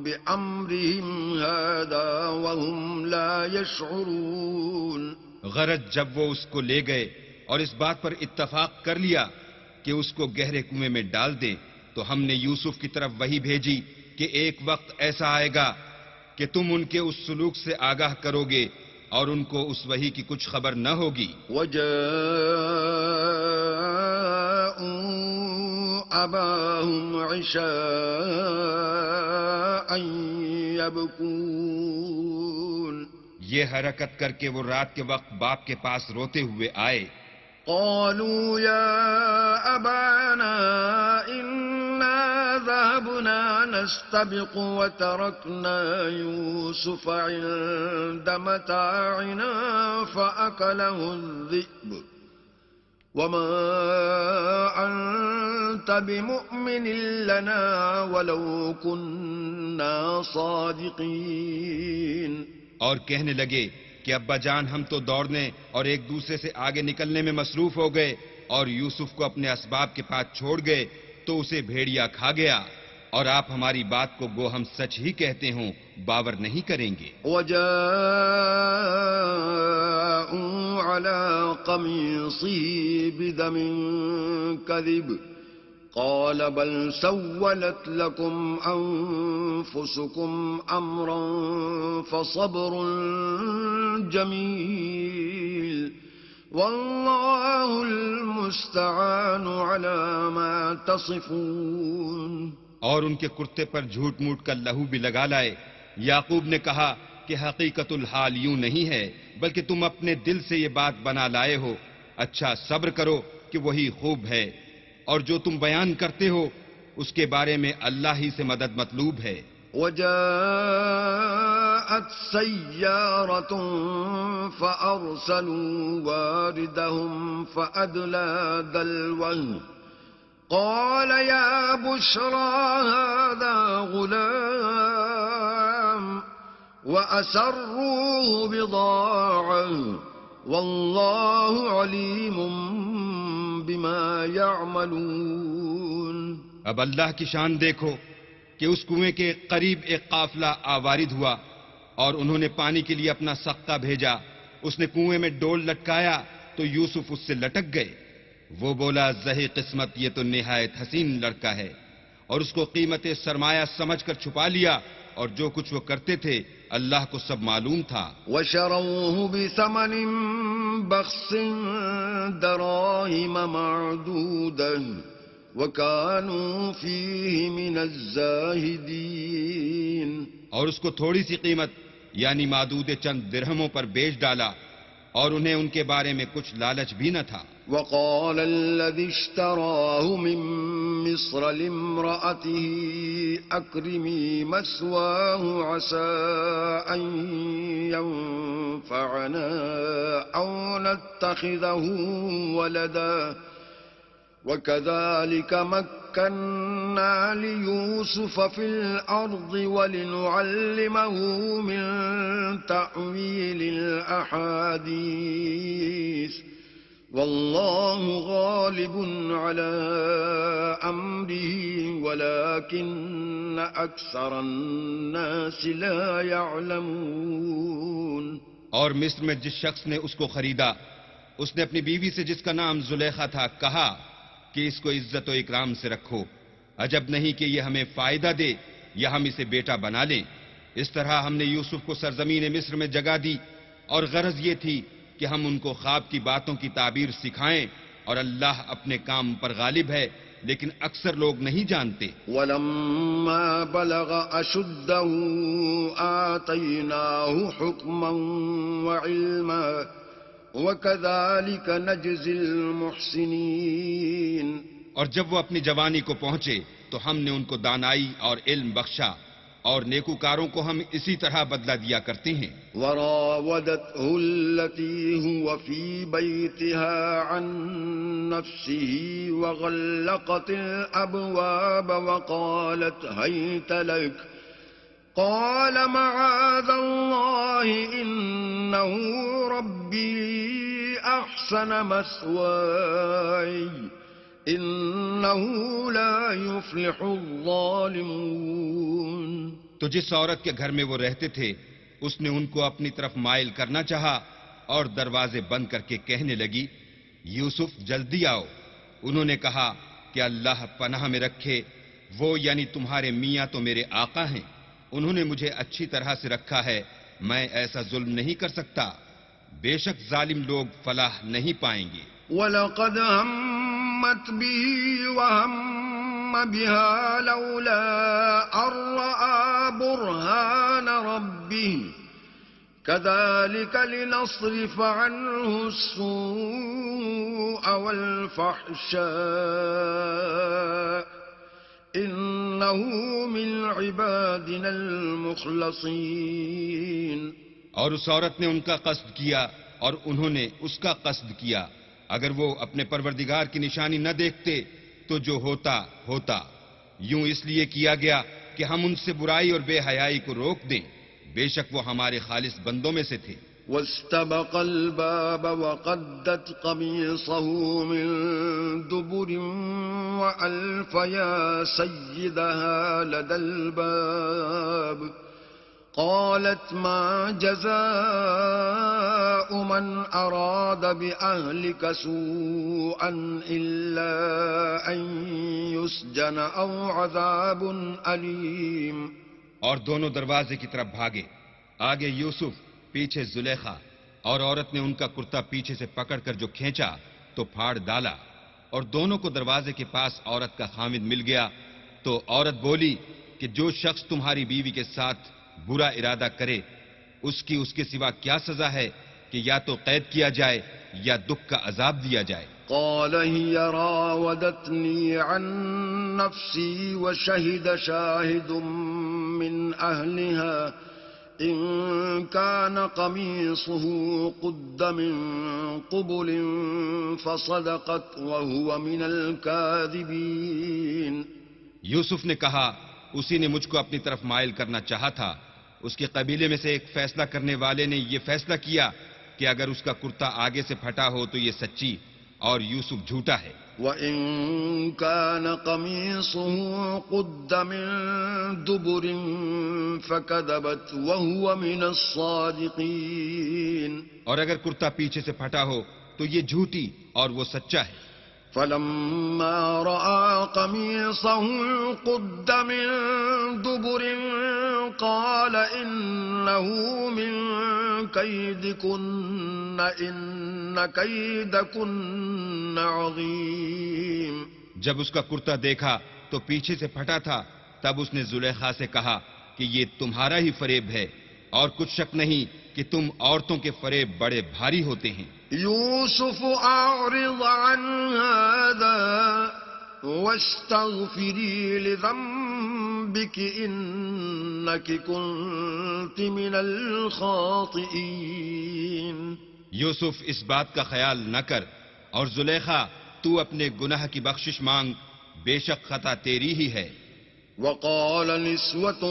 بأمرهم هذا وهم لا يشعرون۔ غرض جب وہ اس کو لے گئے اور اس بات پر اتفاق کر لیا کہ اس کو گہرے کنویں میں ڈال دیں، تو ہم نے یوسف کی طرف وحی بھیجی کہ ایک وقت ایسا آئے گا کہ تم ان کے اس سلوک سے آگاہ کرو گے اور ان کو اس وحی کی کچھ خبر نہ ہوگی. وجاءوا أباهم عشاء يبكون یہ حرکت کر کے وہ رات کے وقت باپ کے پاس روتے ہوئے آئے. قالوا يا أبانا إنا ذهبنا نستبق وتركنا يوسف عند متاعنا فأكله الذئب وما أنت بمؤمن لنا ولو كنا صادقين. اور کہنے لگے کہ ابا جان ہم تو دوڑنے اور ایک دوسرے سے آگے نکلنے میں مصروف ہو گئے اور یوسف کو اپنے اسباب کے پاس چھوڑ گئے تو اسے بھیڑیا کھا گیا، اور آپ ہماری بات کو گو ہم سچ ہی کہتے ہوں باور نہیں کریں گے. وجاءوا على قميصه بدم كذب قال بل سولت لكم أنفسكم أمرا فصبر جميل والله المستعان على ما تصفون. اور ان کے کرتے پر جھوٹ موٹ کا لہو بھی لگا لائے. یعقوب نے کہا کہ حقیقت الحال یوں نہیں ہے بلکہ تم اپنے دل سے یہ بات بنا لائے ہو. اچھا صبر کرو کہ وہی خوب ہے، اور جو تم بیان کرتے ہو اس کے بارے میں اللہ ہی سے مدد مطلوب ہے. وجاءت سيارة فأرسلوا واردهم فأدلى دلوه قال يا بشرى هذا غلام وأسروه بضاعة والله عليم بما يعملون. اب اللہ کی شان دیکھو کہ اس کنویں کے قریب ایک قافلہ آوارد ہوا اور انہوں نے پانی کے لیے اپنا سقہ بھیجا. اس نے کنویں میں ڈول لٹکایا تو یوسف اس سے لٹک گئے. وہ بولا زہی قسمت یہ تو نہایت حسین لڑکا ہے، اور اس کو قیمت سرمایہ سمجھ کر چھپا لیا، اور جو کچھ وہ کرتے تھے اللہ کو سب معلوم تھا. وشروه بثمن بخس دراهم معدودة وكانوا فيه من الزاهدين. اور اس کو تھوڑی سی قیمت یعنی معدود چند درہموں پر بیچ ڈالا، اور انہیں ان کے بارے میں کچھ لالچ بھی نہ تھا. وقال الذي اشتراه من مصر لامرأته أكرمي مثواه عسى أن ينفعنا أو نتخذه ولدا وكذلك مكنا ليوسف في الأرض ولنعلمه من تأويل الأحاديث والله غالب على أمره ولكن أكثر الناس لا يعلمون. اور مصر میں جس شخص نے اس کو خریدا اس نے اپنی بیوی سے جس کا نام زلیخا تھا کہا کہ اس کو عزت و اکرام سے رکھو، عجب نہیں کہ یہ ہمیں فائدہ دے یا ہم اسے بیٹا بنا لیں. اس طرح ہم نے یوسف کو سرزمین مصر میں جگہ دی، اور غرض یہ تھی کہ ہم ان کو خواب کی باتوں کی تعبیر سکھائیں، اور اللہ اپنے کام پر غالب ہے لیکن اکثر لوگ نہیں جانتے. وَلَمَّا بَلَغَ أَشُدَّهُ آتَيْنَاهُ حُكْمًا وَعِلْمًا وَكَذَلِكَ نَجْزِي الْمُحْسِنِينَ. اور جب وہ اپنی جوانی کو پہنچے تو ہم نے ان کو دانائی اور علم بخشا، اور نیکوکاروں کو ہم اسی طرح بدلہ دیا کرتے ہیں. وراودته التي هو في بيتها عن نفسه وغلقت الأبواب وقالت هيت لك قال معاذ الله إنه ربي أحسن مثواي إنه لا يفلح الظالمون. تو جس عورت کے گھر میں وہ رہتے تھے اس نے ان کو اپنی طرف مائل کرنا چاہا اور دروازے بند کر کے کہنے لگی یوسف جلدی آؤ. انہوں نے کہا کہ اللہ پناہ میں رکھے، وہ یعنی تمہارے میاں تو میرے آقا ہیں، انہوں نے مجھے اچھی طرح سے رکھا ہے میں ایسا ظلم نہیں کر سکتا. بے شک ظالم لوگ فلاح نہیں پائیں گے. وَلَقَدْ هَمَّتْ بِهِ وَهَمَّ بِهَا لَوْلَا أَن رَّأَىٰ بُرْهَانَ رَبِّهِ كَذَٰلِكَ لِنَصْرِفَ عَنْهُ السُّوءَ وَالْفَحْشَاءَ إِنَّهُ مِنْ عِبَادِنَا الْمُخْلَصِينَ. اور اس عورت نے ان کا قصد کیا اور انہوں نے اس کا قصد کیا. اگر وہ اپنے پروردگار کی نشانی نہ دیکھتے تو جو ہوتا ہوتا. یوں اس لیے کیا گیا کہ ہم ان سے برائی اور بے حیائی کو روک دیں. بے شک وہ ہمارے خالص بندوں میں سے تھے. واستبق الباب وقدت قميصه من دبر وألف يا سيدها لدى الباب قالت ما جزاء من أراد بأهلك سوءا إلا أن يسجن أو عذاب أليم. اور دونوں دروازے کی طرف بھاگے. آگے یوسف، پیچھے زلیخا. اور عورت نے ان کا کرتا پیچھے سے پکڑ کر جو کھینچا تو پھاڑ ڈالا. اور دونوں کو دروازے کے پاس عورت کا خامد مل گیا. تو عورت بولی کہ جو شخص تمہاری بیوی کے ساتھ برا ارادہ کرے اس کے سوا کیا سزا ہے کہ یا تو قید کیا جائے یا دکھ کا عذاب دیا جائے. قال هي راودتني عن نفسي وشهد شاهد من أهلها إن كان قميصه قد من قبل فصدقت وهو من الكاذبين. یوسف نے کہا اسی نے مجھ کو اپنی طرف مائل کرنا چاہا تھا. اس کے قبیلے میں سے ایک فیصلہ کرنے والے نے یہ فیصلہ کیا کہ اگر اس کا کرتا آگے سے پھٹا ہو تو یہ سچی اور یوسف جھوٹا ہے. وَإِن كَانَ قَمِيصُهُ قُدَّ مِن دُبُرٍ فَكَذَبَتْ وَهُوَ مِنَ الصَّادِقِينَ. اور اگر کرتا پیچھے سے پھٹا ہو تو یہ جھوٹی اور وہ سچا ہے. فَلَمَّا رَأَىٰ قَمِيصَهُ قُدَّ مِن دُبُرٍ قَالَ إِنَّهُ مِن كَيْدِكُنَّ إِنَّ كَيْدَكُنَّ عَظِيمٌ. جب اس کا کرتا دیکھا تو پیچھے سے پھٹا تھا تب اس نے زلیخا سے کہا کہ یہ تمہارا ہی فریب ہے اور کچھ شک نہیں کہ تم عورتوں کے فریب بڑے بھاری ہوتے ہیں. يوسف أعرض عن هذا واستغفري لذنبك إنك كنت من الخاطئين. یوسف اس بات کا خیال نہ کر اور زلیخا تو اپنے گناہ کی بخشش مانگ، بے شک خطا تیری ہی ہے. وقال نسوة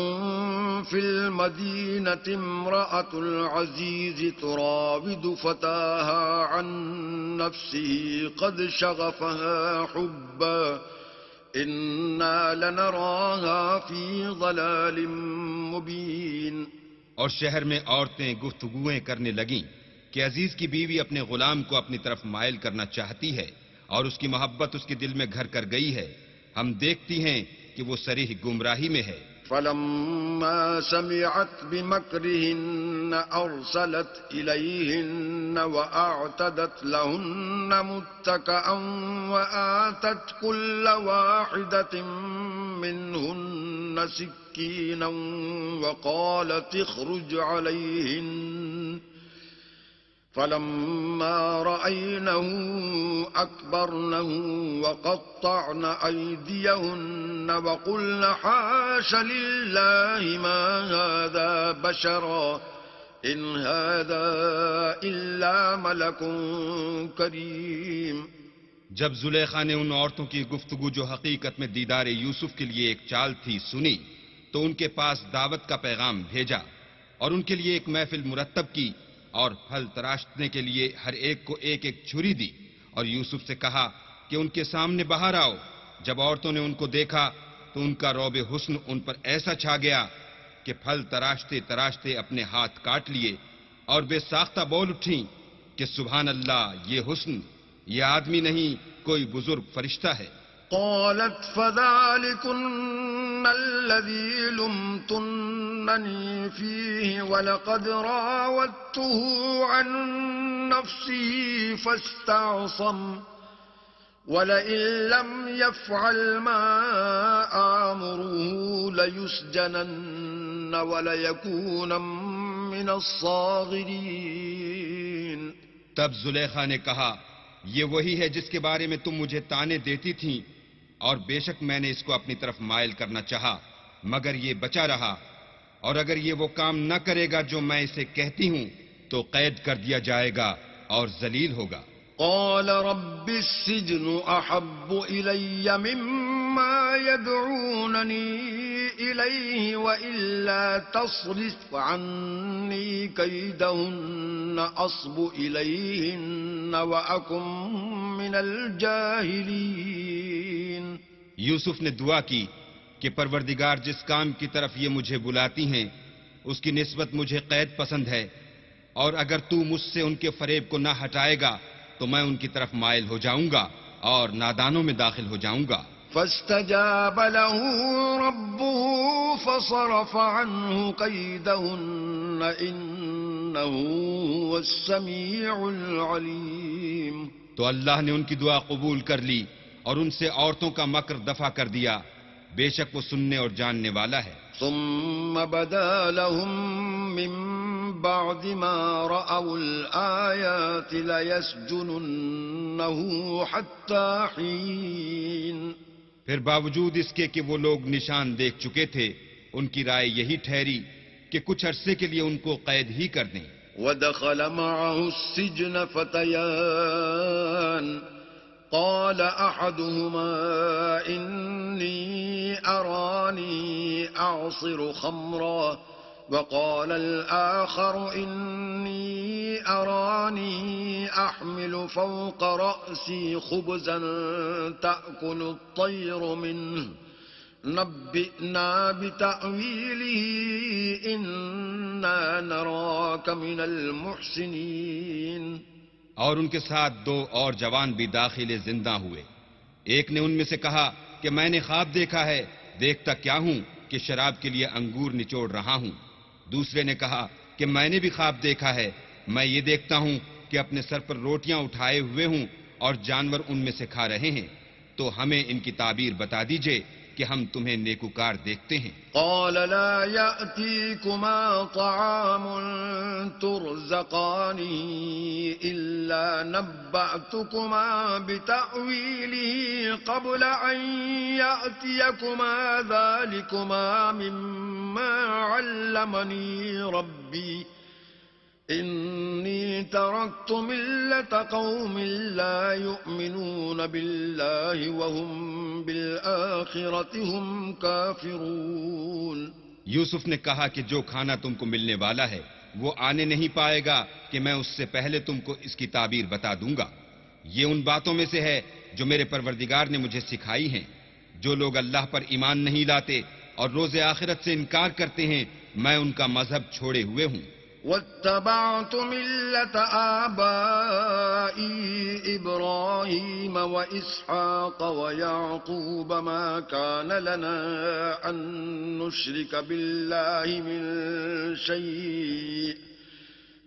في المدينة امرأة العزيز تراود فتاها عن نفسه قد شغفها حبا إنا لنراها في ضلال مبين. اور شہر میں عورتیں گفتگویں کرنے لگیں کہ عزیز کی بیوی اپنے غلام کو اپنی طرف مائل کرنا چاہتی ہے اور اس کی محبت اس کے دل میں گھر کر گئی ہے. ہم دیکھتی ہیں کہ وہ صریح گمراہی میں ہے. فلما سمعت بمكرهن أرسلت إليهن وأعتدت لهن متكئا وآتت كل واحدة منهن سكينا وقالت اخرج عليهن فلما رأينه أكبرنه وقطعن أيديهن وقلن حاش لله ما هذا بشرا إن هذا إلا ملك كريم. جب زلیخا نے ان عورتوں کی گفتگو جو حقیقت میں دیدار یوسف کے لیے ایک چال تھی سنی تو ان کے پاس دعوت کا پیغام بھیجا اور ان کے لیے ایک محفل مرتب کی اور پھل تراشنے کے لیے ہر ایک کو ایک ایک چھری دی اور یوسف سے کہا کہ ان کے سامنے باہر آؤ. جب عورتوں نے ان کو دیکھا تو ان کا روب حسن ان پر ایسا چھا گیا کہ پھل تراشتے تراشتے اپنے ہاتھ کاٹ لیے اور بے ساختہ بول اٹھیں کہ سبحان اللہ، یہ حسن، یہ آدمی نہیں کوئی بزرگ فرشتہ ہے. قالت فذلكن الذي لمتن لتفتنني فيه ولقد راودته عن نفسه فاستعصم ولئن لم يفعل ما آمره ليسجنن وليكون من الصاغرين. تب زلیخا نے کہا یہ وہی ہے جس کے بارے میں تم مجھے طعنے دیتی تھیں، اور بے شک میں نے اس کو اپنی طرف مائل کرنا چاہا مگر یہ بچا رہا، اور اگر یہ وہ کام نہ کرے گا جو میں اسے کہتی ہوں تو قید کر دیا جائے گا اور ذلیل ہوگا. قال رب السجن أحب إلي مما يدعونني إليه وإلا تصرف عني كيدهن أصب إليهن وأكن من الجاهلين. یوسف نے دعا کی کہ پروردگار جس کام کی طرف یہ مجھے بلاتی ہیں اس کی نسبت مجھے قید پسند ہے، اور اگر تو مجھ سے ان کے فریب کو نہ ہٹائے گا تو میں ان کی طرف مائل ہو جاؤں گا اور نادانوں میں داخل ہو جاؤں گا. فاستجاب له ربه فصرف عنه كيدهن إنه هو السميع العليم. تو اللہ نے ان کی دعا قبول کر لی اور ان سے عورتوں کا مکر دفع کر دیا، بے شک وہ سننے اور جاننے والا ہے. ثم بدا لهم من بعد ما رأوا الآيات ليسجننه حتى حين. پھر باوجود اس کے کہ وہ لوگ نشان دیکھ چکے تھے ان کی رائے یہی ٹھہری کہ کچھ عرصے کے لیے ان کو قید ہی کر دیں. ودخل معه السجن فتيان قال أحدهما إني أراني أعصر خمرا وقال الآخر إني أراني أحمل فوق رأسي خبزا تأكل الطير منه نبئنا بتأويله إنا نراك من المحسنين. اور ان کے ساتھ دو اور جوان بھی داخل زندہ ہوئے. ایک نے ان میں سے کہا کہ میں نے خواب دیکھا ہے، دیکھتا کیا ہوں کہ شراب کے لیے انگور نچوڑ رہا ہوں. دوسرے نے کہا کہ میں نے بھی خواب دیکھا ہے، میں یہ دیکھتا ہوں کہ اپنے سر پر روٹیاں اٹھائے ہوئے ہوں اور جانور ان میں سے کھا رہے ہیں. تو ہمیں ان کی تعبیر بتا دیجئے کہ ہم تمہیں نیکوکار دیکھتے ہیں. قال لا يأتيكما طعام ترزقانه إلا نبأتكما بتأويله قبل أن يأتيكما ذلكما مما علمني ربي إني تركت ملة قوم لا يؤمنون بالله وهم بالآخرة هم كافرون. یوسف نے کہا کہ جو کھانا تم کو ملنے والا ہے وہ آنے نہیں پائے گا کہ میں اس سے پہلے تم کو اس کی تعبیر بتا دوں گا. یہ ان باتوں میں سے ہے جو میرے پروردگار نے مجھے سکھائی ہیں. جو لوگ اللہ پر ایمان نہیں لاتے اور روز آخرت سے انکار کرتے ہیں میں ان کا مذہب چھوڑے ہوئے ہوں. واتبعت ملة آبائي إبراهيم وإسحاق ويعقوب ما كان لنا أن نشرك بالله من شيء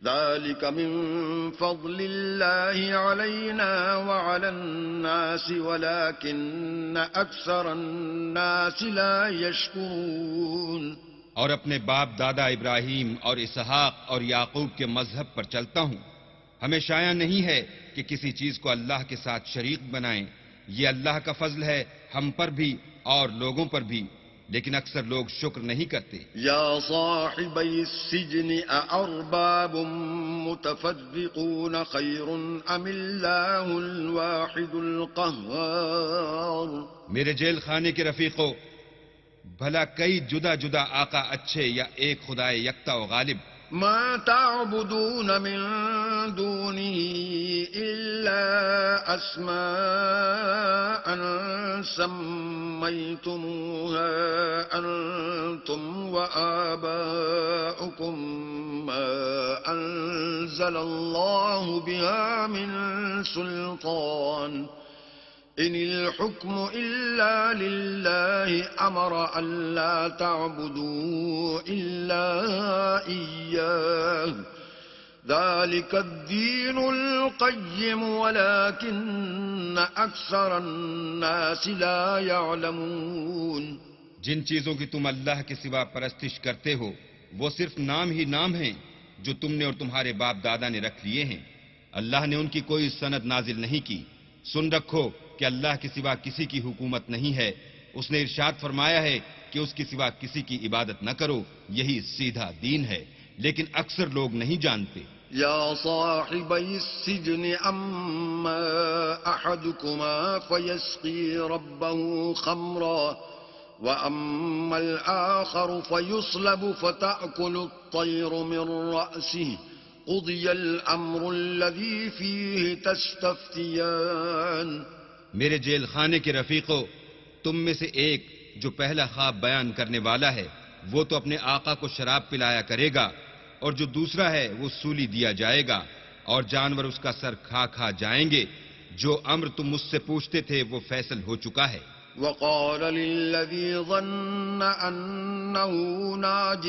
ذلك من فضل الله علينا وعلى الناس ولكن أكثر الناس لا يشكرون. اور اپنے باپ دادا ابراہیم اور اسحاق اور یعقوب کے مذہب پر چلتا ہوں. ہمیں شایع نہیں ہے کہ کسی چیز کو اللہ کے ساتھ شریک بنائیں. یہ اللہ کا فضل ہے ہم پر بھی اور لوگوں پر بھی، لیکن اکثر لوگ شکر نہیں کرتے. یا صاحبی السجن اارباب متفرقون خیر ام اللہ الواحد القہار. میرے جیل خانے کے رفیقوں، بھلا کئی جدا جدا آقا اچھے یا ایک خدائے یکتا و غالب؟ ما تعبدون من دونه إلا أسماء سميتموها أنتم وآباؤكم ما أنزل الله بها من سلطان إن الحكم إلا لله أمر ألا تعبدوا إلا إياه ذلك الدين القيم ولكن أكثر الناس لا يعلمون. جن چیزوں کی تم اللہ کے سوا پرستش کرتے ہو وہ صرف نام ہی نام ہیں جو تم نے اور تمہارے باپ دادا نے رکھ لیے ہیں. اللہ نے ان کی کوئی سند نازل نہیں کی. سن رکھو کہ اللہ کے سوا کسی کی حکومت نہیں ہے. اس نے ارشاد فرمایا ہے کہ اس کے سوا کسی کی عبادت نہ کرو، یہی سیدھا دین ہے، لیکن اکثر لوگ نہیں جانتے. يا صاحبي السجن أما أحدكما فيسقي ربه خمرا وأما الآخر فيصلب فتأكل الطير من رأسه قضي الأمر الذي فيه تستفتيان. میرے جیل خانے کے رفیقو، تم میں سے ایک جو پہلا خواب بیان کرنے والا ہے وہ تو اپنے آقا کو شراب پلایا کرے گا، اور جو دوسرا ہے وہ سولی دیا جائے گا، اور جانور اس کا سر کھا کھا جائیں گے. جو امر تم مجھ سے پوچھتے تھے وہ فیصل ہو چکا ہے. وقال للذي ظن أنه ناج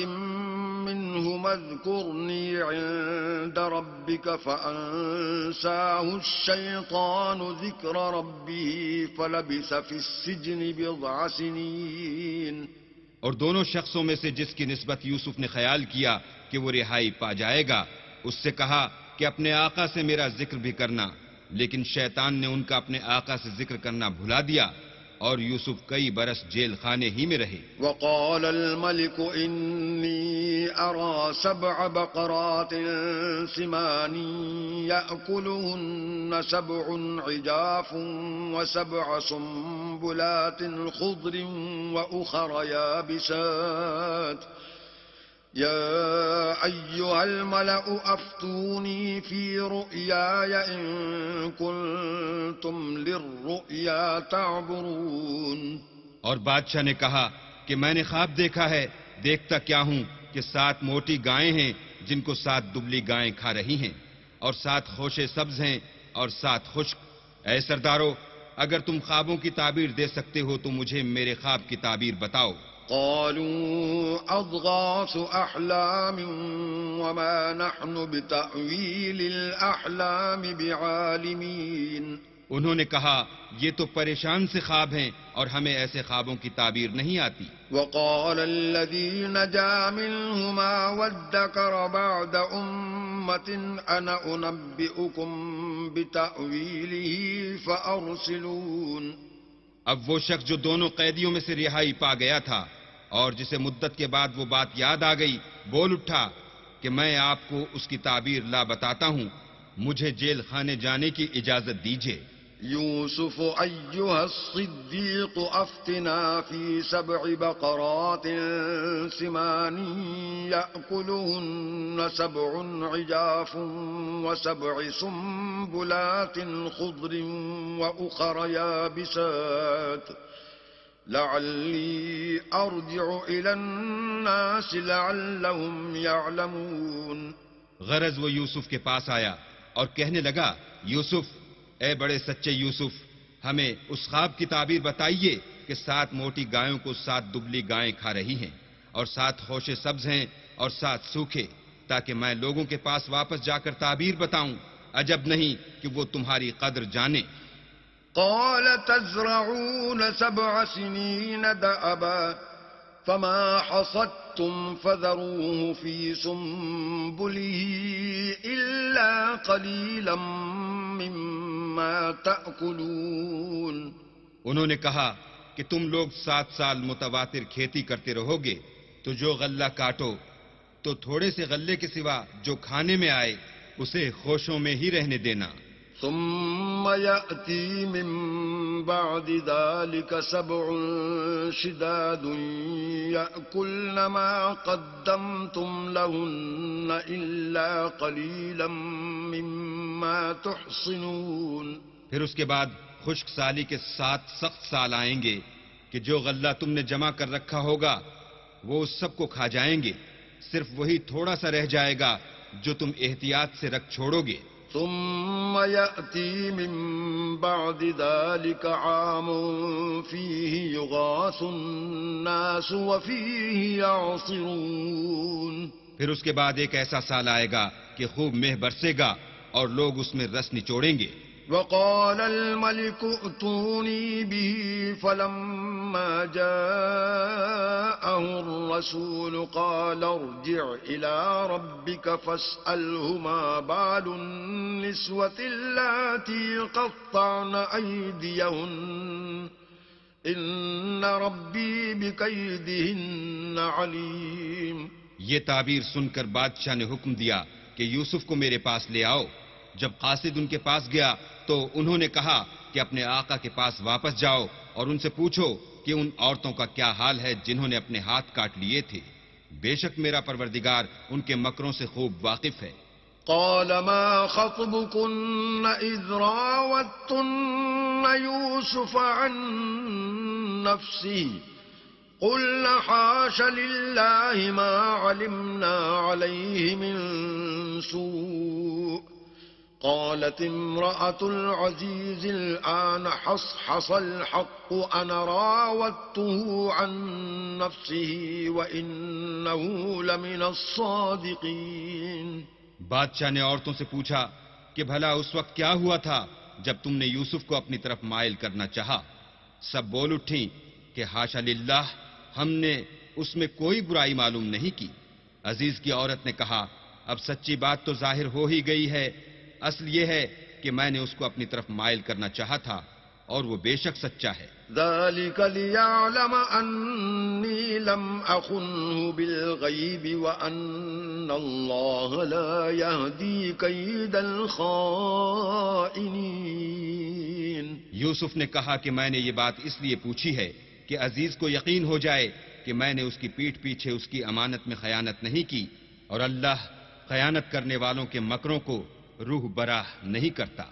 منهما اذكرني عند ربك فأنساه الشيطان ذكر ربه فلبث في السجن بضع سنين. اور دونوں شخصوں میں سے جس کی نسبت یوسف نے خیال کیا کہ وہ رہائی پا جائے گا، اس سے کہا کہ اپنے آقا سے میرا ذکر بھی کرنا، لیکن شیطان نے ان کا اپنے آقا سے ذکر کرنا بھلا دیا، اور یوسف کئی برس جیل خانے ہی میں رہے. وقال الملك إني أرى 7 بقرات سمان يأكلهن 7 عجاف و7 سنبلات خضر وأخر يابسات يا أيها الملأ أفتوني في رؤياي إن كنتم للرؤيا تعبرون. اور بادشاہ نے کہا کہ میں نے خواب دیکھا ہے، دیکھتا کیا ہوں کہ 7 موٹی گائیں ہیں جن کو 7 دبلی گائیں کھا رہی ہیں، اور 7 خوشے سبز ہیں اور 7 خشک. اے سردارو، اگر تم خوابوں کی تعبیر دے سکتے ہو تو مجھے میرے خواب کی تعبیر بتاؤ. قالوا أضغاث أحلام وما نحن بتأويل الأحلام بعالمين. انہوں نے کہا یہ تو پریشان سے خواب ہیں اور ہمیں ایسے خوابوں کی تعبیر نہیں آتی. وقال الذي نجا منهما وادكر بعد أمة أنا أنبئكم بتأويله فأرسلون. اب وہ شخص جو دونوں قیدیوں میں سے رہائی پا گیا تھا اور جسے مدت کے بعد وہ بات یاد آ گئی، بول اٹھا کہ میں آپ کو اس کی تعبیر لا بتاتا ہوں، مجھے جیل خانے جانے کی اجازت دیجیے. يوسف أيها الصديق أفتنا في 7 بقرات سمان يأكلهن 7 عجاف و7 سنبلات خضر وأخر يابسات لعلي أرجع إلى الناس لعلهم يعلمون. غرض وہ یوسف کے پاس آیا اور کہنے لگا، یوسف، اے بڑے سچے یوسف، ہمیں اس خواب کی تعبیر بتائیے کہ 7 موٹی گایوں کو 7 دبلی گائیں کھا رہی ہیں، اور 7 خوشے سبز ہیں اور 7 سوکھے، تاکہ میں لوگوں کے پاس واپس جا کر تعبیر بتاؤں. عجب نہیں کہ وہ تمہاری قدر جانے. قال تزرعون 7 سنين دأبا فما حصدتم فذروه في سنبله إلا قليلا مما تأكلون. انہوں نے کہا کہ تم لوگ 7 سال متواتر کھیتی کرتے رہو گے، تو جو غلہ کاٹو تو تھوڑے سے غلے کے سوا جو کھانے میں آئے اسے خوشوں میں ہی رہنے دینا. ثم يأتي من بعد ذلك 7 شداد يأكلن ما قدمتم لهن إلا قليلا مما تحصنون. پھر اس کے بعد خشک سالی کے 7 سخت سال آئیں گے کہ جو غلہ تم نے جمع کر رکھا ہوگا وہ اس سب کو کھا جائیں گے، صرف وہی تھوڑا سا رہ جائے گا جو تم احتیاط سے رکھ چھوڑو گے. ثم يأتي من بعد ذلك عام فيه يغاث الناس وفيه يعصرون. پھر اس کے بعد ایک ایسا سال آئے گا کہ خوب مہ برسے گا اور لوگ اس میں رس نچوڑیں گے. وقال الملك ائتوني به فلما جاءه الرسول قال ارجع إلى ربك فاسأله ما بال النسوة اللاتي قطعن أيديهن إن ربي بكيدهن عليم. یہ تعبیر سن کر بادشاہ نے حکم دیا کہ یوسف کو میرے پاس لے آؤ. جب قاصد ان کے پاس گیا تو انہوں نے کہا کہ اپنے آقا کے پاس واپس جاؤ اور ان سے پوچھو کہ ان عورتوں کا کیا حال ہے جنہوں نے اپنے ہاتھ کاٹ لیے تھے. بے شک میرا پروردگار ان کے مکروں سے خوب واقف ہے. قال ما خطبكن إذ راوتن يوسف عن نفسه قلن حاش لله ما علمنا عليه من سوء قالت امرأة العزيز الآن حصحص الحق أنا راودته عن نفسه وإنه لمن الصادقين. بادشاہ نے عورتوں سے پوچھا کہ بھلا اس وقت کیا ہوا تھا جب تم نے یوسف کو اپنی طرف مائل کرنا چاہا. سب بول اٹھیں کہ حاشا للہ، ہم نے اس میں کوئی برائی معلوم نہیں کی. عزیز کی عورت نے کہا اب سچی بات تو ظاہر ہو ہی گئی ہے. اصل یہ ہے کہ میں نے اس کو اپنی طرف مائل کرنا چاہا تھا اور وہ بے شک سچا ہے. ذلك ليعلم أني لم أخنه بالغيب وأن الله لا يهدي كيد الخائنين. یوسف نے کہا کہ میں نے یہ بات اس لیے پوچھی ہے کہ عزیز کو یقین ہو جائے کہ میں نے اس کی پیٹھ پیچھے اس کی امانت میں خیانت نہیں کی اور اللہ خیانت کرنے والوں کے مکروں کو روح براہ نہیں کرتا.